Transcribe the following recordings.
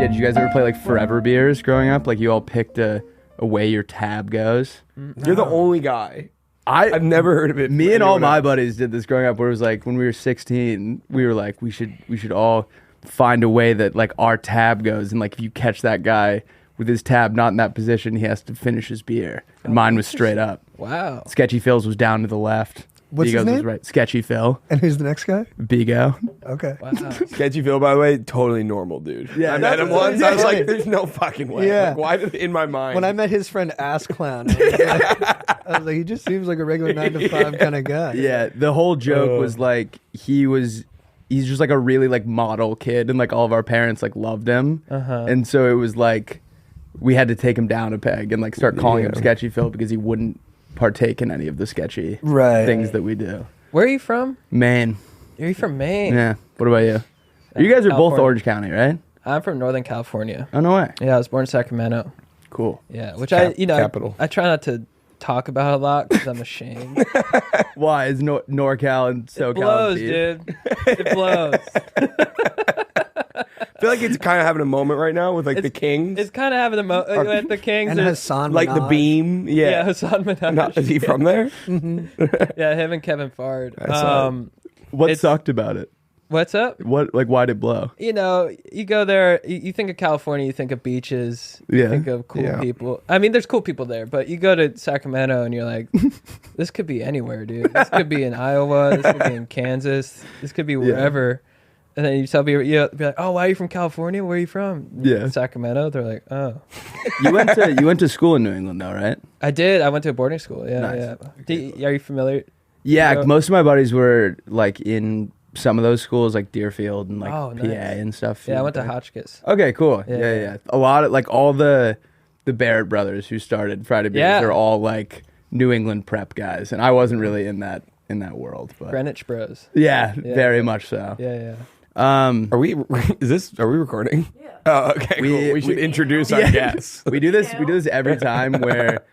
Yeah, did you guys ever play like Forever Beers growing up? Like you all picked a way your tab goes? You're the only guy. I've never heard of it. Me and all my buddies did this growing up where it was like when we were 16, we were like, we should all find a way that like our tab goes. And like if you catch that guy with his tab not in that position, he has to finish his beer. And mine was straight up. Wow. Sketchy Phil's was down to the left. What's his Bigo's name? was right. Sketchy Phil. And who's the next guy? Bigo. Okay. Wow. Sketchy Phil, by the way, totally normal dude. Yeah, I met him once. I was like, there's no fucking way. Yeah. Like, why did in my mind? When I met his friend Ass Clown, I was like, he just seems like a regular 9 to 5 kind of guy. Yeah, the whole joke was like he's just like a really like model kid, and like all of our parents like loved him, and so it was like we had to take him down a peg and like start calling him Sketchy Phil because he wouldn't partake in any of the sketchy things that we do. Where are you from? Maine. Are you from Maine? Yeah. What about you? You guys are both California. Orange County, right? I'm from Northern California. Oh no way. Yeah, I was born in Sacramento. Cool. Yeah, which capital. I try not to talk about it a lot because I'm ashamed. Why is NorCal and SoCal? It blows, beef? dude. It blows. I feel like it's kind of having a moment right now with like the Kings. It's kind of having the at the Kings. And Hassan like the Minaj. Beam. yeah, Yeah. Hassan Minaj. No, is he from there? Yeah, him and Kevin Fard. saw What It's- sucked about it? What's up? What like why'd it blow? You know, you go there, you think of California, you think of beaches, you Yeah. think of cool Yeah. people. I mean, there's cool people there, but you go to Sacramento and you're like, this could be anywhere, dude. This could be in Iowa. This could be in Kansas. This could be wherever. And then you tell people, you'll be like, oh, why are you from California? Where are you from? Yeah. Sacramento. They're like, oh. You went to school in New England though, right? I did. I went to a boarding school. Yeah, Nice. yeah. Are you familiar? Yeah, Yeah. most of my buddies were like in some of those schools, like Deerfield and like Oh, PA nice. and stuff. Yeah, I went to Hotchkiss. Okay, cool. Yeah, Yeah, yeah. yeah. A lot of like all the Barrett brothers who started Friday Beers Yeah. are all like New England prep guys, and I wasn't really in that world, but Greenwich Bros. yeah, Yeah. very much so. Yeah. Are we recording? Yeah. Oh, okay. Cool. We should introduce our guests. We do this every time where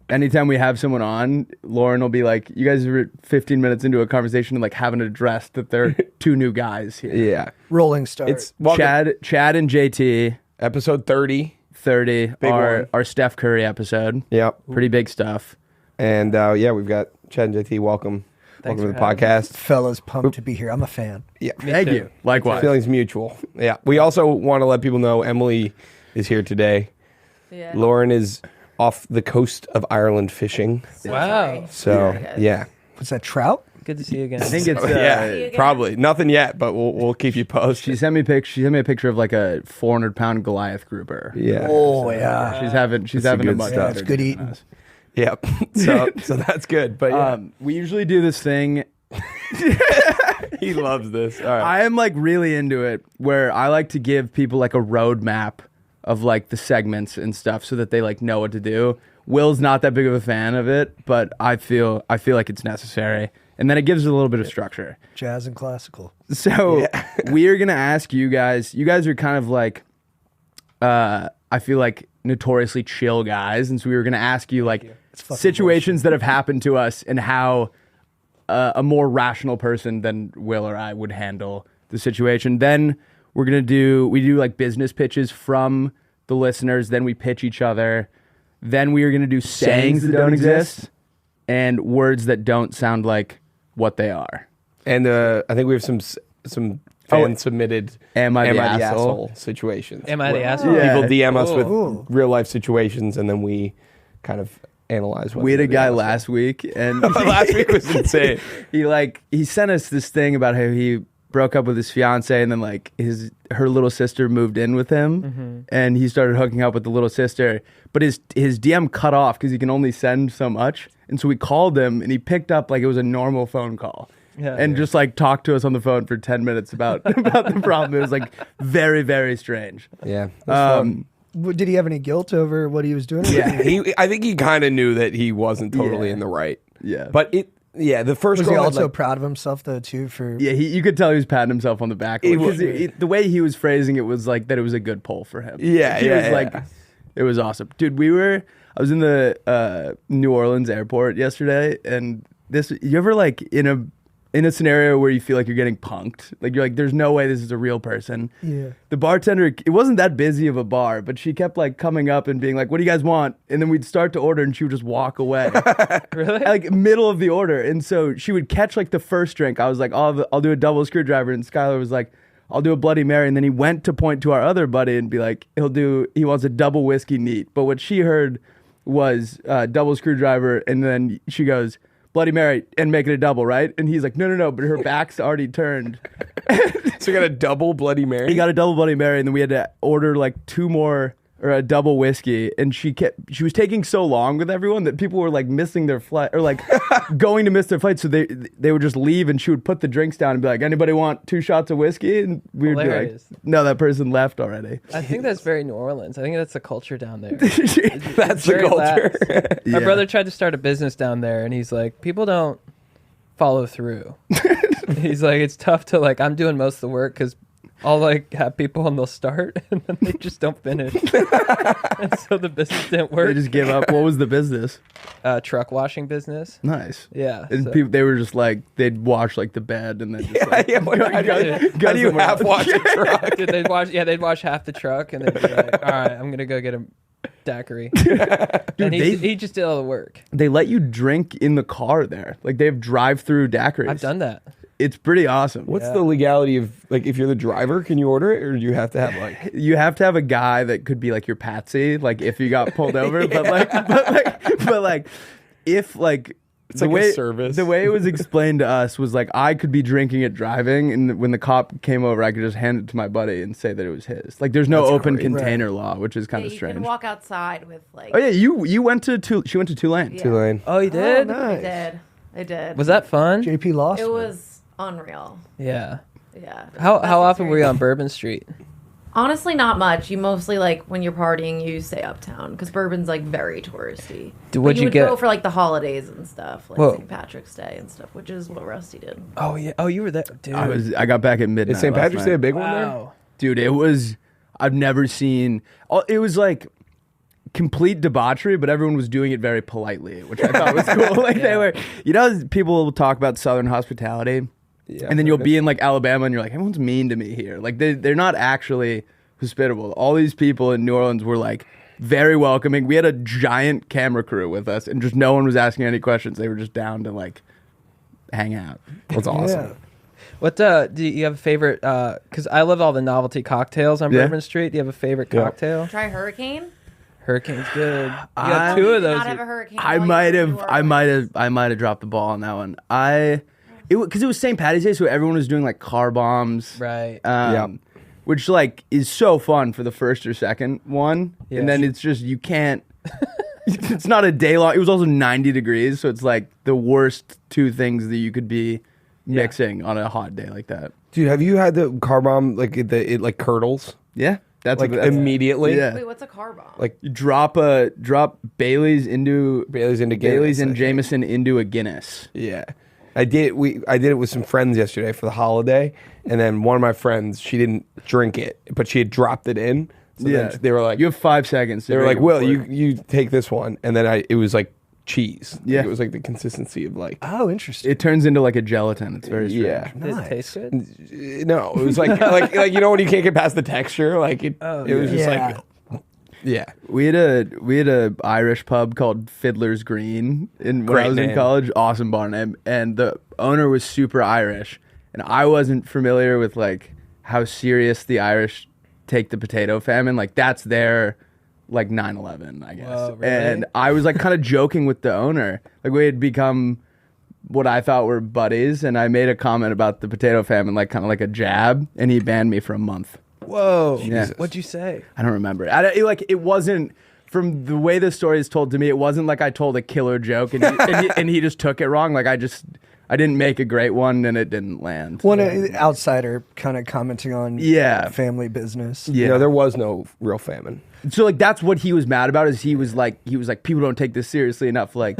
anytime we have someone on, Lauren will be like, you guys are 15 minutes into a conversation and like haven't addressed that there are two new guys here. Yeah. Rolling start. It's welcome, Chad and JT, episode 30. 30, Big one. our Steph Curry episode. Yep. Pretty big stuff. And we've got Chad and JT. Welcome. Thanks Welcome to for the having podcast. Fellas, pumped to be here. I'm a fan. Yeah. Thank too. you. Likewise. Feelings mutual. Yeah. We also want to let people know Emily is here today. Yeah. Lauren is off the coast of Ireland fishing. Wow. So, yeah. What's that, trout? Good to see you again. I think it's Yeah, probably. Nothing yet, but we'll keep you posted. She sent me a picture of like a 400-pound Goliath grouper. Yeah. Oh, yeah. She's having a good much stuff. better It's good day eating. than us. Yep. So that's good. But yeah, We usually do this thing. he loves this. All right. I am like really into it where I like to give people like a roadmap of like the segments and stuff so that they like know what to do. Will's not that big of a fan of it, but I feel like it's necessary. And then it gives it a little bit of structure. Jazz and classical. So we are going to ask you guys are kind of like, I feel like notoriously chill guys. And so we were going to ask you like situations that have happened to us and how a more rational person than Will or I would handle the situation. Then we do like business pitches from the listeners. Then we pitch each other. Then we are going to do sayings that don't exist and words that don't sound like what they are. And I think we have some fan submitted Am I the asshole? situations. Am I the asshole? Yeah. People DM us with Ooh. real life situations, and then we kind of analyze. We had a whether guy they're the last week, and asshole. Last week was insane. he sent us this thing about how he broke up with his fiance, and then like her little sister moved in with him, and he started hooking up with the little sister. But his DM cut off because he can only send so much, and so we called him, and he picked up like it was a normal phone call. Yeah. And just like talked to us on the phone for 10 minutes about the problem. It was like very, very strange. Yeah. Did he have any guilt over what he was doing? I think he kind of knew that he wasn't totally Yeah. in the right. Yeah. But the first Was call he had, also like, proud of himself, though, too? For Yeah, you could tell he was patting himself on the back. He Because was. the way he was phrasing it was like that it was a good poll for him. Yeah, He yeah, was yeah. like, it was awesome. Dude, I was in the New Orleans airport yesterday, and you ever like in in a scenario where you feel like you're getting punked, like you're like, there's no way this is a real person. Yeah. The bartender, it wasn't that busy of a bar, but she kept like coming up and being like, what do you guys want? And then we'd start to order and she would just walk away. Really? Like middle of the order. And so she would catch like the first drink. I was like, I'll do a double screwdriver. And Skylar was like, I'll do a Bloody Mary. And then he went to point to our other buddy and be like, he wants a double whiskey neat. But what she heard was double screwdriver. And then she goes, Bloody Mary, and make it a double, right? And he's like, no, but her back's already turned. So you got a double Bloody Mary? He got a double Bloody Mary, and then we had to order like two more, or a double whiskey. And she was taking so long with everyone that people were like missing their flight, or like going to miss their flight. So they would just leave, and she would put the drinks down and be like, anybody want 2 shots of whiskey? And we would be like, no, that person left already. I think that's very New Orleans. I think that's the culture down there. That's the culture. Yeah. My brother tried to start a business down there, and he's like, people don't follow through. He's like, it's tough to like, I'm doing most of the work because I'll like have people and they'll start and then they just don't finish. And so the business didn't work. They just give up. What was the business? Truck washing business. Nice. Yeah. And so- people, they were just like, they'd wash like the bed and then just like, How do you half wash a truck? Dude, they'd wash half the truck and they'd be like, all right, I'm going to go get a daiquiri. And he just did all the work. they let you drink in the car there. Like they have drive-through daiquiris. I've done that. It's pretty awesome. What's the legality of, like, if you're the driver, can you order it, or do you have to have like? You have to have a guy that could be like your patsy, like if you got pulled over. But like, if like It's the like way a service. the way it was explained to us was like I could be drinking and driving, and when the cop came over, I could just hand it to my buddy and say that it was his. Like there's no That's open great. container law, which is kind of You strange. can walk outside with like. Oh yeah, you went to she went to Tulane. Yeah. Tulane. Oh, you did? nice. I did. Was that fun? JP lost. It was unreal. Yeah. Yeah. How Best often were you on experience. Bourbon Street? Honestly, not much. You mostly like when you're partying, you stay uptown because Bourbon's like very touristy. But What'd you would get? go for like the holidays and stuff, like Whoa. St. Patrick's Day and stuff, which is what Rusty did. Oh yeah. Oh, you were there, dude. I got back at midnight. Is St. last Patrick's Day night. a big one there? Wow. Dude, it was. I've never seen. It was like complete debauchery, but everyone was doing it very politely, which I thought was cool. Like they were, people will talk about Southern hospitality, Yeah, and then you'll be in like Alabama, and you're like, everyone's mean to me here. Like they're not actually hospitable. All these people in New Orleans were like very welcoming. We had a giant camera crew with us, and just no one was asking any questions. They were just down to like hang out. That's awesome. Yeah. What do you have a favorite? Because I love all the novelty cocktails on Yeah. Bourbon Street. Do you have a favorite Yeah. cocktail? Try Hurricane. Hurricane's good. You I got 2 of Did those. not have a hurricane. I while you might were in have, New I might Orleans. have, I might have dropped the ball on that one. Because it was St. Patty's Day, so everyone was doing like car bombs, Right. Yeah. Which like is so fun for the first or second one, Yeah. and then it's just you can't. It's not a day long. It was also 90 degrees, so it's like the worst 2 things that you could be mixing on a hot day like that. Dude, have you had the car bomb like it like curdles Yeah, that's like what that's, immediately? Yeah, Wait, what's a car bomb? Like you drop Bailey's into Bailey's into Guinness, Bailey's and I think. Jameson into a Guinness. Yeah. I did it with some friends yesterday for the holiday, and then one of my friends, she didn't drink it, but she had dropped it in. So then they were like, you have 5 seconds. To they were drink like, it Will, before- you take this one, and then it was like cheese. Like, Yeah. it was like the consistency of like Oh, interesting. It turns into like a gelatin. It's very strange. yeah. Did it Nice. taste good? No, it was like like when you can't get past the texture, like it. It was just Yeah. like yeah. We had a Irish pub called Fiddler's Green when Great I was in name. college. Awesome bar name, and the owner was super Irish, and I wasn't familiar with like how serious the Irish take the potato famine. Like that's their like 9/11, I guess. Whoa, really? And I was like kind of joking with the owner. Like we had become what I thought were buddies, and I made a comment about the potato famine, like kind of like a jab, and he banned me for a month. Whoa. Yeah. What'd you say? I don't remember. It wasn't from the way the story is told to me. It wasn't like I told a killer joke and he just took it wrong. Like I didn't make a great one and it didn't land. One outsider kind of commenting on Yeah. family business. Yeah. You know, there was no real famine. So like that's what he was mad about. Is he was like people don't take this seriously enough. Like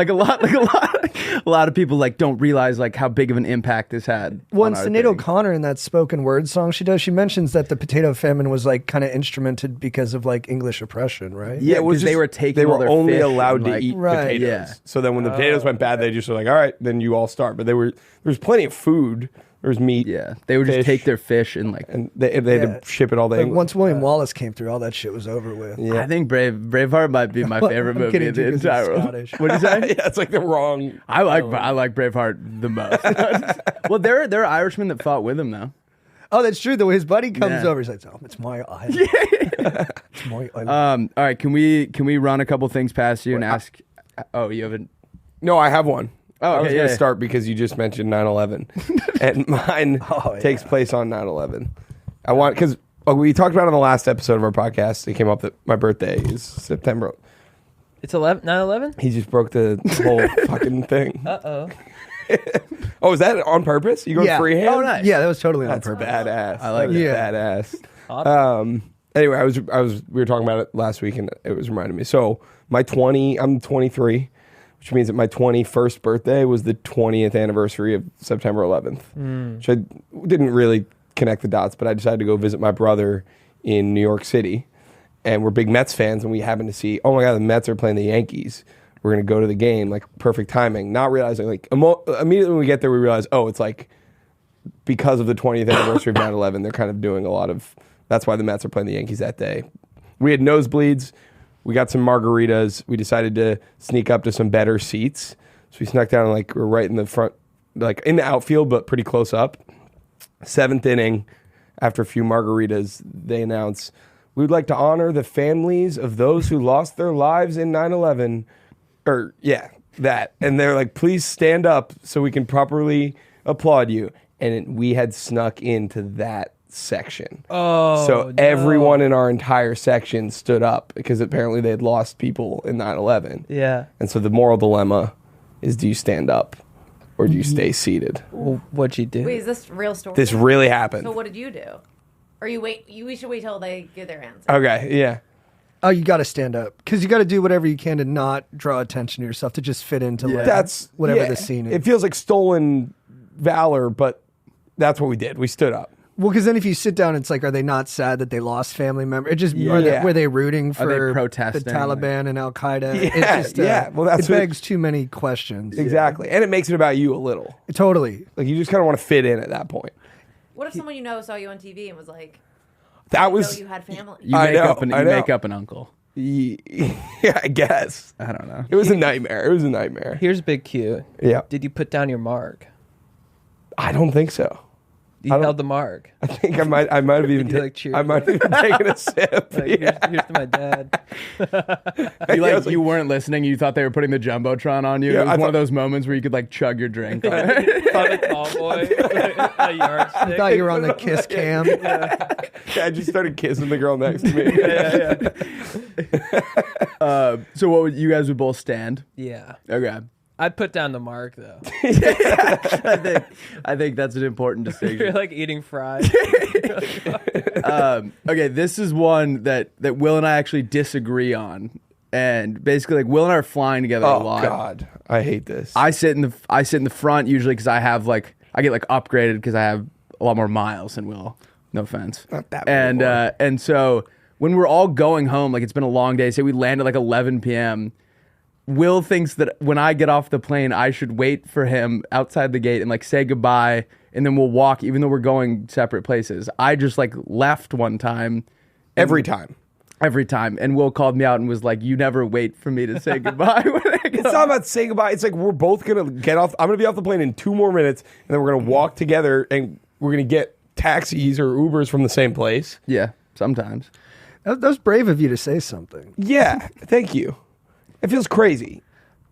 a lot of people like don't realize like how big of an impact this had. Once on our Sinead thing. O'Connor in that spoken word song she does, she mentions that the potato famine was like kind of instrumented because of like English oppression, right? Yeah, it was because they just- were taking They all were their only fish allowed and, to like- eat Right. potatoes. Yeah. So then when the potatoes went bad, they just were like, all right, then you all start. But there was plenty of food. There was meat. Yeah, they would just Fish. take their fish and like. And they had Yeah. to ship it all to Like England. once William Wallace came through, all that shit was over with. Yeah. I think Braveheart might be my favorite I'm movie kidding, in the too, 'cause entire it's world. Scottish. What did you say? Yeah, it's like the wrong. I like Braveheart the most. Well, there are Irishmen that fought with him though. Oh, that's true. Though his buddy comes Yeah. over, he's like, "Oh, it's my island. It's my island." All right, can we run a couple things past you and ask? Oh, you haven't. No, I have one. Oh, I was okay, going to yeah. start because you just mentioned 9/11, and mine Oh, takes place on 9/11. I want because we talked about it on the last episode of our podcast. It came up that my birthday is September. It's 9/11. He just broke the whole fucking thing. Uh-oh. Oh, is that on purpose? You going Yeah. freehand? Oh, nice. Yeah, that was totally on That's purpose. badass. I like That is it. badass. Awesome. Anyway, we were talking about it last week, and it was reminding me. So I'm 23, which means that my 21st birthday was the 20th anniversary of September 11th, which I didn't really connect the dots, but I decided to go visit my brother in New York City, and we're big Mets fans, and we happened to see, oh my God, the Mets are playing the Yankees. We're going to go to the game, like perfect timing, not realizing, like immediately when we get there, we realize, oh, it's like because of the 20th anniversary of 9/11, they're kind of doing a lot of, that's why the Mets are playing the Yankees that day. We had nosebleeds. We got some margaritas. We decided to sneak up to some better seats. So we snuck down, like, we're right in the front, like in the outfield, but pretty close up. 7th inning, after a few margaritas, they announce, we would like to honor the families of those who lost their lives in 9/11. Or, yeah, that. And they're like, please stand up so we can properly applaud you. And we had snuck into that section. Oh, So no. everyone in our entire section stood up because apparently they had lost people in 9/11. Yeah. And so the moral dilemma is, do you stand up or do you stay seated? Well, what'd you do? Wait, is this real story? This really happened. So what did you do? Or we should wait till they give their answer. Okay, yeah. Oh, you got to stand up because you got to do whatever you can to not draw attention to yourself, to just fit into like, That's whatever yeah, the scene is. It feels like stolen valor, but that's what we did. We stood up. Well, because then if you sit down, it's like, are they not sad that they lost family members? It just Yeah. were they rooting for they the protesting? Taliban and Al Qaeda? Yeah, It's just, yeah. Well, that's it what- begs too many questions. Exactly. And it makes it about you a little. Totally. Like you just kind of want to fit in at that point. What if someone you know saw you on TV and was like, That "I was know you had family"? You I make know, up an I you know. make up an uncle. yeah, I guess. I don't know. It was a nightmare. It was a nightmare. Here's Big Q. Yeah. Did you put down your mark? I don't think so. You I don't- held the mark. I think I might have even Did you, like, cheer? I might have even taken a sip. Like, Yeah. here's to my dad. You I was you weren't listening. You thought they were putting the jumbotron on you. Yeah, it was I one of thought- those moments where you could like chug your drink. Found a tall boy, a yardstick. I thought you were on the kiss cam. Yeah, I just started kissing the girl next to me. So what would you guys would both stand? Yeah. Okay. I'd put down the mark though. I think that's an important You're distinction. like eating fries. Okay, this is one that Will and I actually disagree on, and basically like Will and I are flying together a Oh lot. God, I hate this. I sit in the front usually because I get like upgraded because I have a lot more miles than Will. No offense. Not that many more. And so when we're all going home, like it's been a long day. Say we land at like 11 p.m. Will thinks that when I get off the plane, I should wait for him outside the gate and like say goodbye, and then we'll walk, even though we're going separate places. I just like left one time. Every time. And Will called me out and was like, "You never wait for me to say goodbye." When I go. It's not about saying goodbye. It's like we're both gonna get off. I'm gonna be off the plane in 2 more minutes, and then we're gonna walk together, and we're gonna get taxis or Ubers from the same place. Yeah, sometimes. That was brave of you to say something. Yeah, thank you. It feels crazy.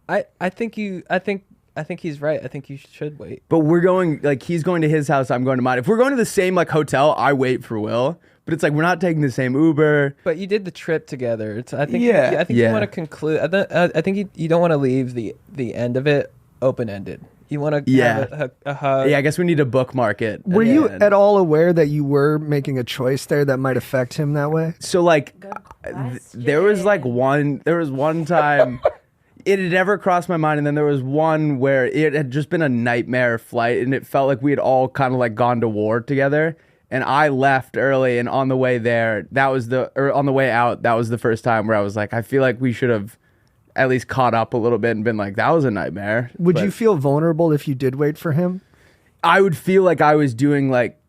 I think he's right. I think you should wait. But we're going, like, he's going to his house, I'm going to mine. If we're going to the same, like, hotel, I wait for Will. But it's like, we're not taking the same Uber. But you did the trip together. I think Yeah. you want to conclude. I think you don't want to leave the end of it open ended. You want to Yeah. have a hug. Yeah, I guess we need to bookmark it. Were you And- at all aware that you were making a choice there that might affect him that way? So like, Good there was like question. there was one time it had never crossed my mind, and then there was one where it had just been a nightmare flight, and it felt like we had all kind of like gone to war together. And I left early, and on the way there, on the way out, that was the first time where I was like, I feel like we should have at least caught up a little bit and been like, that was a nightmare. Would But you feel vulnerable if you did wait for him? I would feel like I was doing like,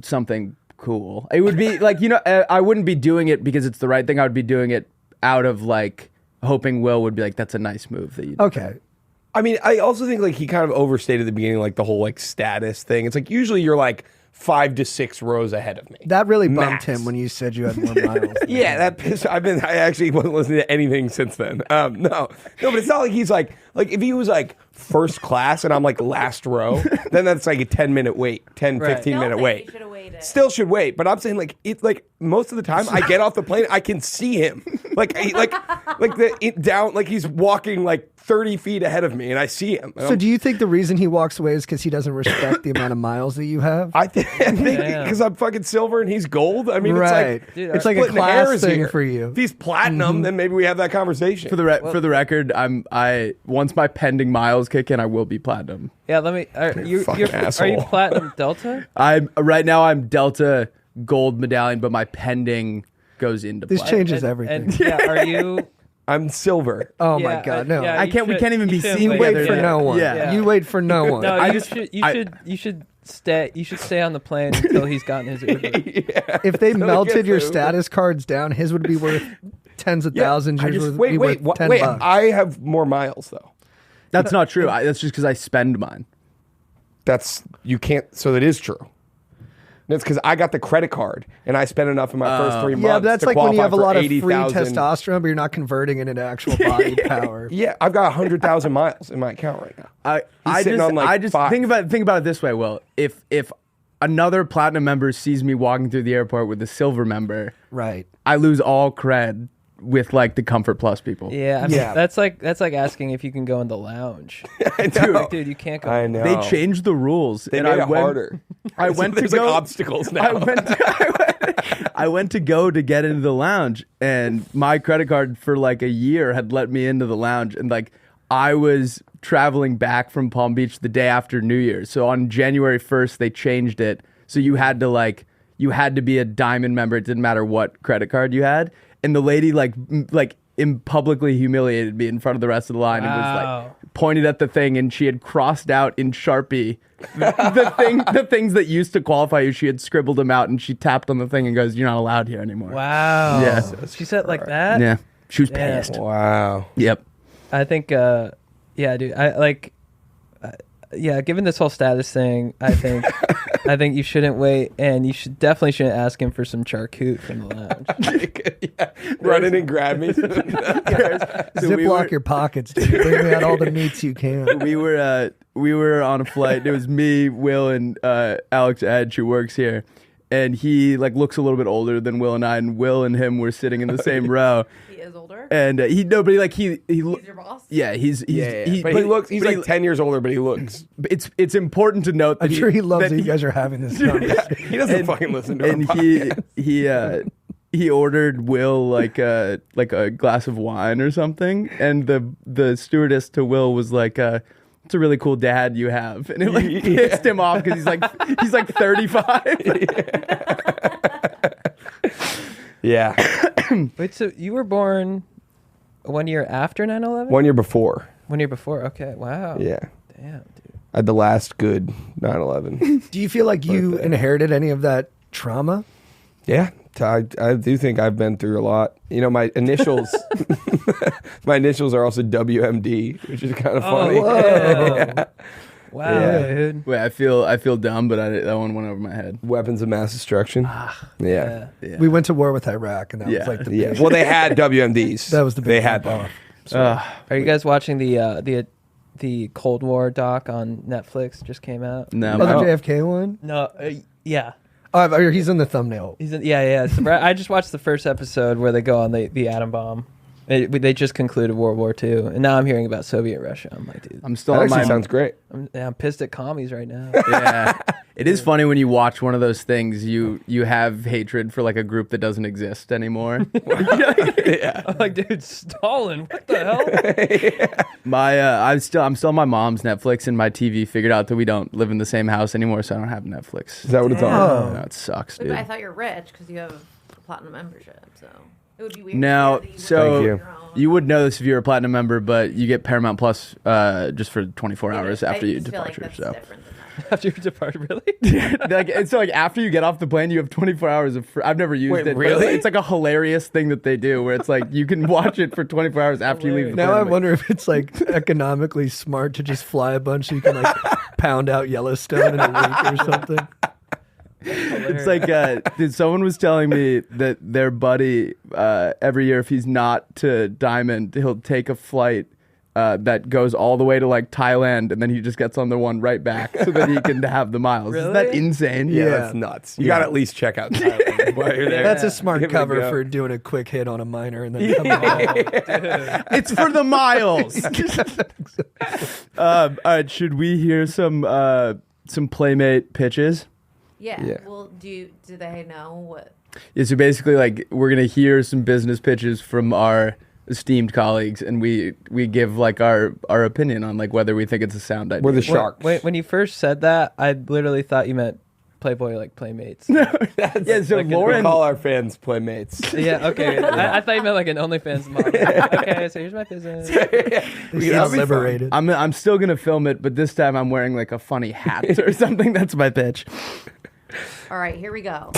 something cool. It would be like, I wouldn't be doing it because it's the right thing. I would be doing it out of like hoping Will would be like, that's a nice move that you did. Okay. I mean, I also think like he kind of overstated at the beginning, like the whole like status thing. It's like usually you're like 5 to 6 rows ahead of me. That really bumped Max. him when you said you had more miles. Yeah, that pissed. I actually wasn't listening to anything since then. No, but it's not like he's like if he was like first class and I'm like last row, then that's like a 10-minute wait, 10, Right. 15 minute Still wait. think you should've waited. Still should wait, but I'm saying like it's like most of the time I get off the plane, I can see him like down like he's walking like 30 feet ahead of me, and I see him. And So do you think the reason he walks away is because he doesn't respect the amount of miles that you have? I think Damn. because I'm fucking silver and he's gold. I mean, Right. it's like Dude, It's like a splitting class hairs thing here. for you. If he's platinum, then maybe we have that conversation. For the record, I once my pending miles kick in, I will be platinum. Yeah, let me. Are you Fucking platinum Delta? Right now I'm Delta gold medallion, but my pending goes into This platinum. changes everything. And, yeah, are you? I'm silver. Oh Yeah, my God, no. yeah, I can't. We can't even be you shouldn't seen You wait. wait for together. no one. Yeah. You wait for no one. No, I you just- should. I- You should stay. You should stay on the plane until he's gotten his Uber. If they melted get your the- status cards down, his would be worth tens of thousands. I Yours just, would be worth $10. wait. I have more miles though. That's not true. That's just because I spend mine. That's you can't. So that is true. That's because I got the credit card and I spent enough in my first 3 months. Yeah, but that's to like when you qualify have a for lot of free 80,000. testosterone, but you're not converting it into actual body power. Yeah, I've got 100,000 miles in my account right now. I sitting just, on, like, I just 5. think about it this way. Will, if another platinum member sees me walking through the airport with a silver member, Right. I lose all cred with like the Comfort Plus people. Yeah, I mean, Yeah. that's like asking if you can go in the lounge. I know. Dude, you can't go. I know. They changed the rules. They and made I it went, harder. I So went to there's go. like obstacles now. I went to go to get into the lounge, and my credit card for like a year had let me into the lounge, and like I was traveling back from Palm Beach the day after New Year's. So on January 1st, they changed it. So you had to be a diamond member. It didn't matter what credit card you had. And the lady publicly humiliated me in front of the rest of the line and was Wow. like pointed at the thing, and she had crossed out in Sharpie the things that used to qualify you. She had scribbled them out, and she tapped on the thing and goes, "You're not allowed here anymore." Wow. Yeah. She said it like that. Yeah, she was Damn. pissed. Wow. Yep. I think. Yeah, dude. I like. Yeah, given this whole status thing, I think you shouldn't wait, and you definitely shouldn't ask him for some charcut from the lounge. Yeah. Run in and grab me. So Ziploc your pockets, dude. Bring me out all the meats you can. we were on a flight. It was me, Will, and Alex Edge, who works here, and he like looks a little bit older than Will and I, and Will and him were sitting in the same row. He is older. And he He's your boss. yeah, he's But he looks. He's like 10 years older, but he looks. It's important to note that I'm sure he loves that that you guys are having this conversation. He doesn't fucking listen to and our podcast. he ordered Will like a glass of wine or something, and the stewardess to Will was like, "It's a really cool dad you have," and it like pissed him off because he's like 35. Yeah. Wait, so you were born 1 year after 9/11? 1 year before. 1 year before. Okay. Wow. Yeah. Damn, dude. I had the last good 9/11. Do you feel like you Birthday. inherited any of that trauma? Yeah. I do think I've been through a lot. You know, my initials are also WMD, which is kind of funny. whoa. Wow, Yeah. dude. Wait, I feel dumb, but that one went over my head. Weapons of mass destruction. Yeah. Yeah. We went to war with Iraq, and that Yeah. was like the Yeah. big, Well, they had WMDs. that was the big They had jump them. off. Are you guys watching the Cold War doc on Netflix? Just came out. No, Oh, the my- JFK one? No. Yeah. Oh, he's in the thumbnail. He's in, yeah. So I just watched the first episode where they go on the atom bomb. They just concluded World War II, and now I'm hearing about Soviet Russia. I'm like, dude, I'm still That on actually my. sounds great. I'm pissed at commies right now. Yeah, it is funny when you watch one of those things. You have hatred for like a group that doesn't exist anymore. I'm like, dude, Stalin, what the hell? I'm still on my mom's Netflix, and my TV figured out that we don't live in the same house anymore, so I don't have Netflix. Is that what it's on? Oh. No, it sucks, But dude. I thought you're rich because you have a platinum membership, so it would be weird. No, to hear that so Thank work you. on your own. you would know this if you're a platinum member, but you get Paramount Plus just for 24 hours after you I just feel like departure. that's So different than that. After your departure, really? it's like after you get off the plane, you have 24 hours of. I've never used Wait, it. but really? It's like a hilarious thing that they do, where it's like you can watch it for 24 hours after you leave the plane. Now I I'm like, wonder if it's like economically smart to just fly a bunch so you can like pound out Yellowstone in a week or something. It's like, dude, someone was telling me that their buddy, every year, if he's not to Diamond, he'll take a flight that goes all the way to like Thailand, and then he just gets on the one right back so that he can have the miles. Isn't that Really? insane? Yeah, Yeah. that's nuts. You got to at least check out Thailand while you're there. That's a smart Give it a cover go. for doing a quick hit on a minor and then coming back. It's for the miles. All right, should we hear some Playmate pitches? Yeah. Yeah. Well, do they know what? Yeah, so basically, like, we're gonna hear some business pitches from our esteemed colleagues, and we give like our opinion on like whether we think it's a sound idea. We're the sharks. Wait, when you first said that, I literally thought you meant Playboy like Playmates. Yeah, so like We Lauren. call our fans playmates. Yeah, okay. I thought you meant like an OnlyFans model. Okay, so here's my business. They seem liberated. I'm still gonna film it, but this time I'm wearing like a funny hat or something. That's my pitch. All right, here we go.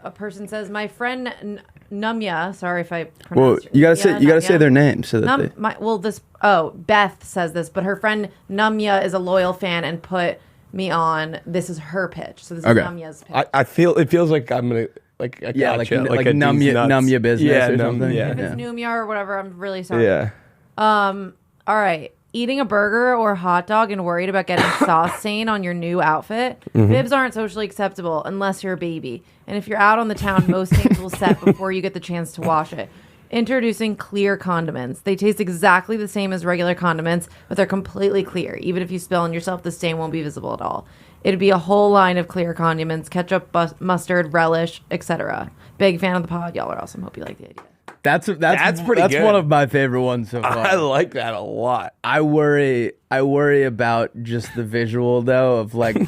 A person says, my friend Numya. Sorry if I Well, pronounced you gotta say Numya. their name so that they. Beth says this, but her friend Numya is a loyal fan and put me on. This is her pitch. So this Okay. is Numya's pitch. I feel it feels like I'm gonna like a Yeah, gotcha, like a numb these ya- nuts. numb ya business yeah, or numb- something. Yeah, if it's Numya or whatever, I'm really sorry. yeah. All right. Eating a burger or hot dog and worried about getting sauce stain on your new outfit? Bibs aren't socially acceptable unless you're a baby. And if you're out on the town, most stains will set before you get the chance to wash it. Introducing clear condiments. They taste exactly the same as regular condiments, but they're completely clear. Even if you spill on yourself, the stain won't be visible at all. It'd be a whole line of clear condiments, ketchup, mustard, relish, etc. Big fan of the pod. Y'all are awesome. Hope you like the idea. That's pretty That's good. one of my favorite ones so far. I like that a lot. I worry about just the visual though of like,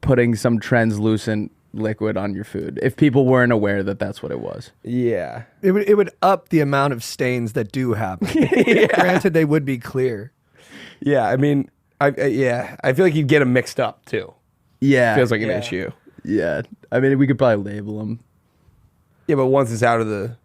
putting some translucent liquid on your food. If people weren't aware that that's what it was. Yeah. It would up the amount of stains that do happen. Granted, they would be clear. Yeah, I mean, I feel like you'd get them mixed up too. Yeah. Feels like an Yeah. issue. Yeah. I mean, we could probably label them. Yeah, but once it's out of the,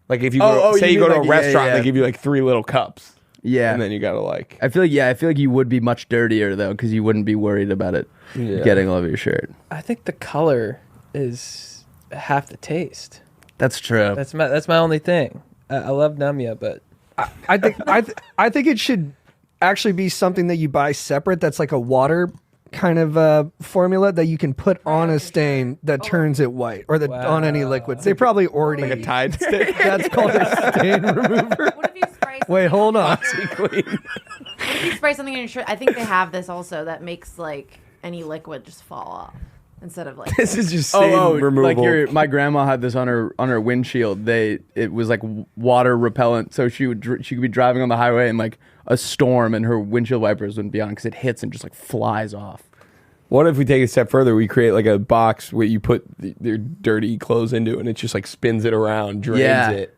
like if you you you go mean to a like- yeah, restaurant, yeah. they give you like 3 little cups, Yeah. and then you gotta like. I feel like you would be much dirtier though, because you wouldn't be worried about it getting all over your shirt. I think the color is half the taste. That's true. That's my only thing. I love Numya, but I think it should actually be something that you buy separate. That's like a water kind of formula that you can put on a stain that turns it white, or on any liquid. They probably already Like a Tide stick. That's called a stain remover. What if you spray something Wait, hold on. What if you spray something in your shirt? I think they have this also that makes like any liquid just fall off instead of like. This is just stain removal. like my grandma had this on her windshield. It was like water repellent, so she could be driving on the highway and like a storm, and her windshield wipers wouldn't be on because it hits and just like flies off. What if we take it a step further? We create like a box where you put their dirty clothes into, and it just like spins it around, drains it,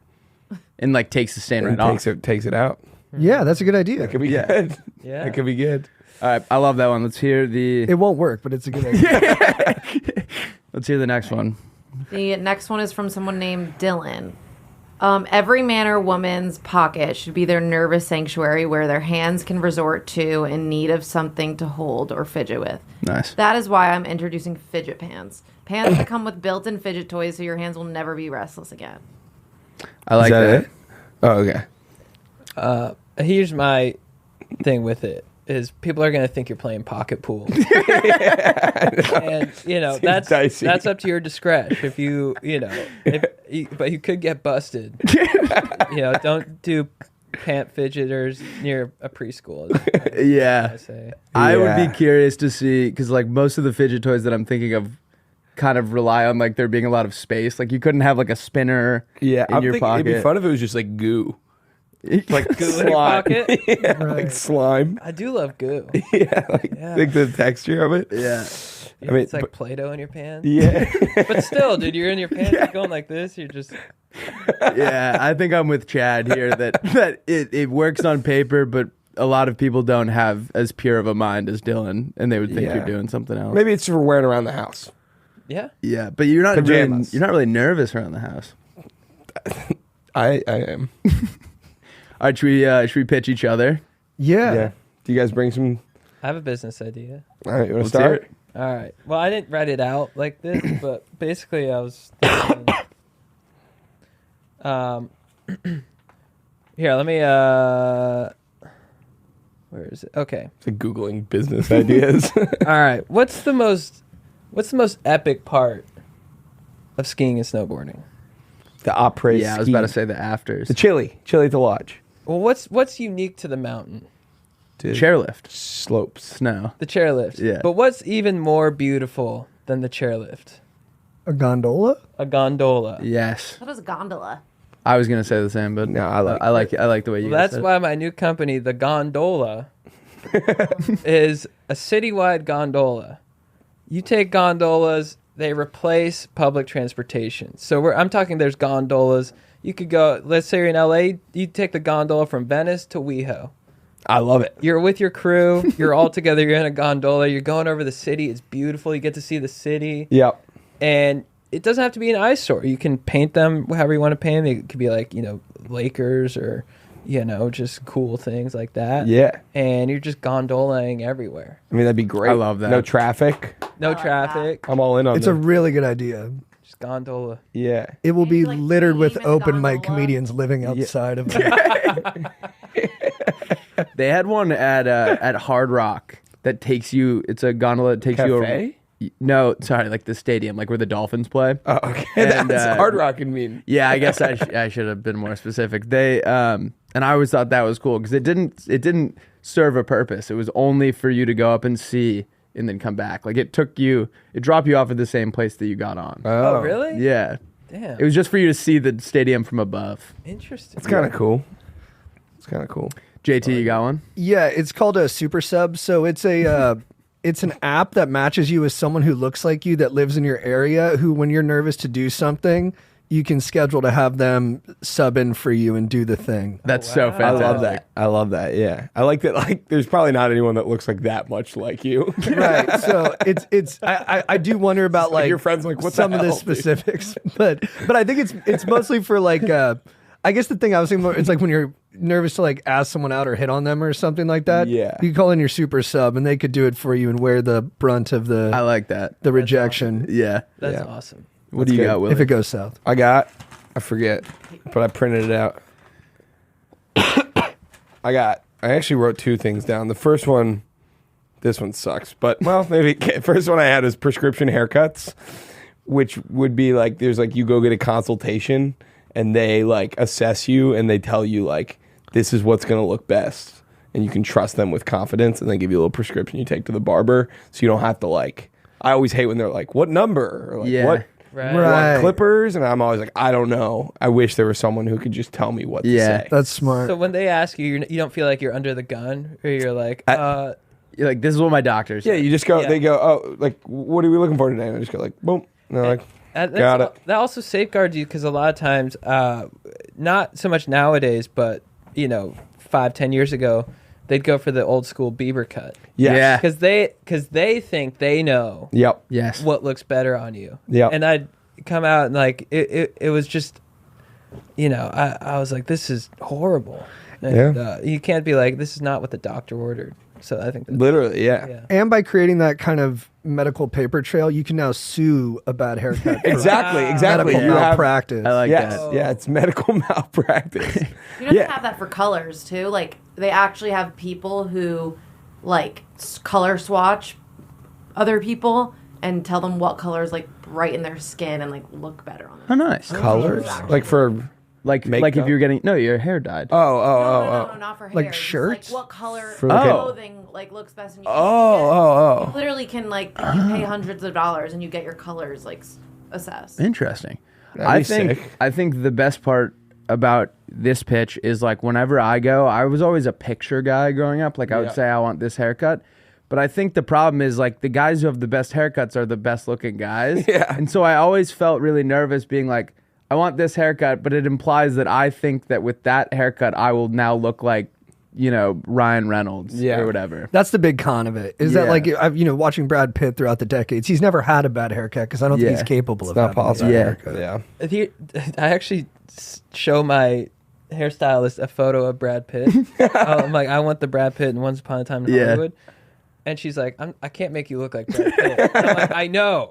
and like takes the stain and right off. takes it out. Yeah, that's a good idea. That could be good. Yeah. That could be good. All right, I love that one. Let's hear the It won't work, but it's a good idea. let's hear the next one. The next one is from someone named Dylan. Every man or woman's pocket should be their nervous sanctuary where their hands can resort to in need of something to hold or fidget with. Nice. That is why I'm introducing fidget pants. Pants that come with built-in fidget toys so your hands will never be restless again. I like Is that. it? Oh, okay. here's my thing with it. Is people are going to think you're playing pocket pool. And, Seems that's dicey. up to your discretion. If but you could get busted. Don't do pant fidgeters near a preschool. Yeah. I say. I would be curious to see, because like most of the fidget toys that I'm thinking of kind of rely on like there being a lot of space. Like you couldn't have like a spinner in your pocket. It'd be fun if it was just like goo. Like Goo in your pocket? Yeah, like slime. I do love goo. Like the texture of it. Yeah. I mean, it's like Play-Doh in your pants. Yeah. But still, dude, you're in your pants, you're going like this, you're just... Yeah, I think I'm with Chad here that it works on paper, but a lot of people don't have as pure of a mind as Dylan, and they would think you're doing something else. Maybe it's for wearing around the house. Yeah. Yeah, but you're not really nervous around the house. I am. All right, should we pitch each other? Yeah. Do you guys bring some? I have a business idea. All right, you want Let's to hear start? it. All right. Well, I didn't write it out like this, but basically I was thinking, here, let me where is it? Okay. It's like Googling business ideas. All right. What's the most epic part of skiing and snowboarding? The après Yeah, I was about to say the afters. The chili at the lodge. Well, what's unique to the mountain? Chairlift. Slopes. Snow. The chairlift. Yeah. But what's even more beautiful than the chairlift? A gondola? A gondola. Yes. What is a gondola? I was gonna say the same, but No, I like the way you. Well, that's said it. why my new company, the Gondola, is a citywide gondola. You take gondolas, they replace public transportation. So I'm talking there's gondolas. You could go, let's say you're in LA, you take the gondola from Venice to WeHo. I love it. You're with your crew, you're all together, you're in a gondola, you're going over the city, it's beautiful, you get to see the city. Yep. And it doesn't have to be an eyesore. You can paint them however you want to paint them. It could be like, Lakers or, just cool things like that. Yeah. And you're just gondolaing everywhere. I mean, that'd be great. I love that. No traffic. No like traffic. I'm all in on It's that. a really good idea. Just gondola. Yeah. It will be Maybe, like, littered with skiing in a open mic gondola. comedians living outside of it. They had one at Hard Rock that takes you. It's a gondola that takes Cafe? you. No, sorry, like the stadium, like where the Dolphins play. Oh, okay. And, That's hard rocking mean. Yeah, I guess I should have been more specific. They and I always thought that was cool because it didn't serve a purpose. It was only for you to go up and see and then come back. Like it dropped you off at the same place that you got on. Oh, really? Yeah, Damn. it was just for you to see the stadium from above. Interesting. It's kind of cool. It's kind of cool. JT, you got one? Yeah, it's called a super sub. So it's a it's an app that matches you with someone who looks like you that lives in your area, who when you're nervous to do something, you can schedule to have them sub in for you and do the thing. That's so wow. fantastic. I love that. Yeah. I like that. Like, there's probably not anyone that looks like that much like you. Right. So it's I do wonder about like your friends like, what the some of the hell, dude? specifics, but I think it's mostly for like I guess the thing I was thinking about, it's like when you're nervous to like ask someone out or hit on them or something like that. Yeah. You call in your super sub and they could do it for you and wear the brunt of I like that. the rejection Yeah. That's Yeah. awesome. What do you good. got, Willie? if it goes south. I forget, but I printed it out. I actually wrote two things down. The first one, this one sucks, but well, maybe first one I had is prescription haircuts, which would be like, there's like, you go get a consultation and they like assess you and they tell you like, this is what's going to look best. And you can trust them with confidence and they give you a little prescription you take to the barber. So you don't have to like, I always hate when they're like, what number? Or like, Yeah. what? Right. You want Right. clippers? And I'm always like, I don't know. I wish there was someone who could just tell me what to Yeah. say. That's smart. So when they ask you, you don't feel like you're under the gun, or you're like, You're like, this is what my doctor said. Yeah, you just go, Yeah. they go, oh, like, what are we looking for today? And I just go like, boom. And they're like, got it. That also safeguards you because a lot of times, not so much nowadays, but 5-10 years ago, they'd go for the old school Bieber cut yes. Yeah. because they think they know Yep. Yes. what looks better on you. Yep. And I'd come out and like it was just, I was like, this is horrible. And, you can't be like, this is not what the doctor ordered. So I think that's, Literally, yeah. yeah. And by creating that kind of medical paper trail, you can now sue a bad haircut. for Exactly. Medical You have, malpractice. I like yes, that. yeah, it's medical malpractice. You know, Yeah. they have that for colors too. Like they actually have people who like color swatch other people, and tell them what colors like brighten their skin and like look better on them. Oh, nice. Colors? Like for Like makeup? if you're getting your hair dyed. No, not for hair. Like Just, shirts? Like what color For like clothing like looks best. And you You literally can like you pay hundreds of dollars and you get your colors like assessed. Interesting. That'd be sick. I think the best part about this pitch is like whenever I go, I was always a picture guy growing up. Like I would say I want this haircut. But I think the problem is like the guys who have the best haircuts are the best looking guys. Yeah. And so I always felt really nervous being like, I want this haircut, but it implies that I think that with that haircut, I will now look like, Ryan Reynolds or whatever. That's the big con of it. Is that like, watching Brad Pitt throughout the decades, he's never had a bad haircut because I don't think he's capable of not having possible. a bad haircut. Yeah. I actually show my hairstylist a photo of Brad Pitt. I'm like, I want the Brad Pitt in Once Upon a Time in Hollywood. And she's like, I can't make you look like Brad Pitt. And I'm like, I know.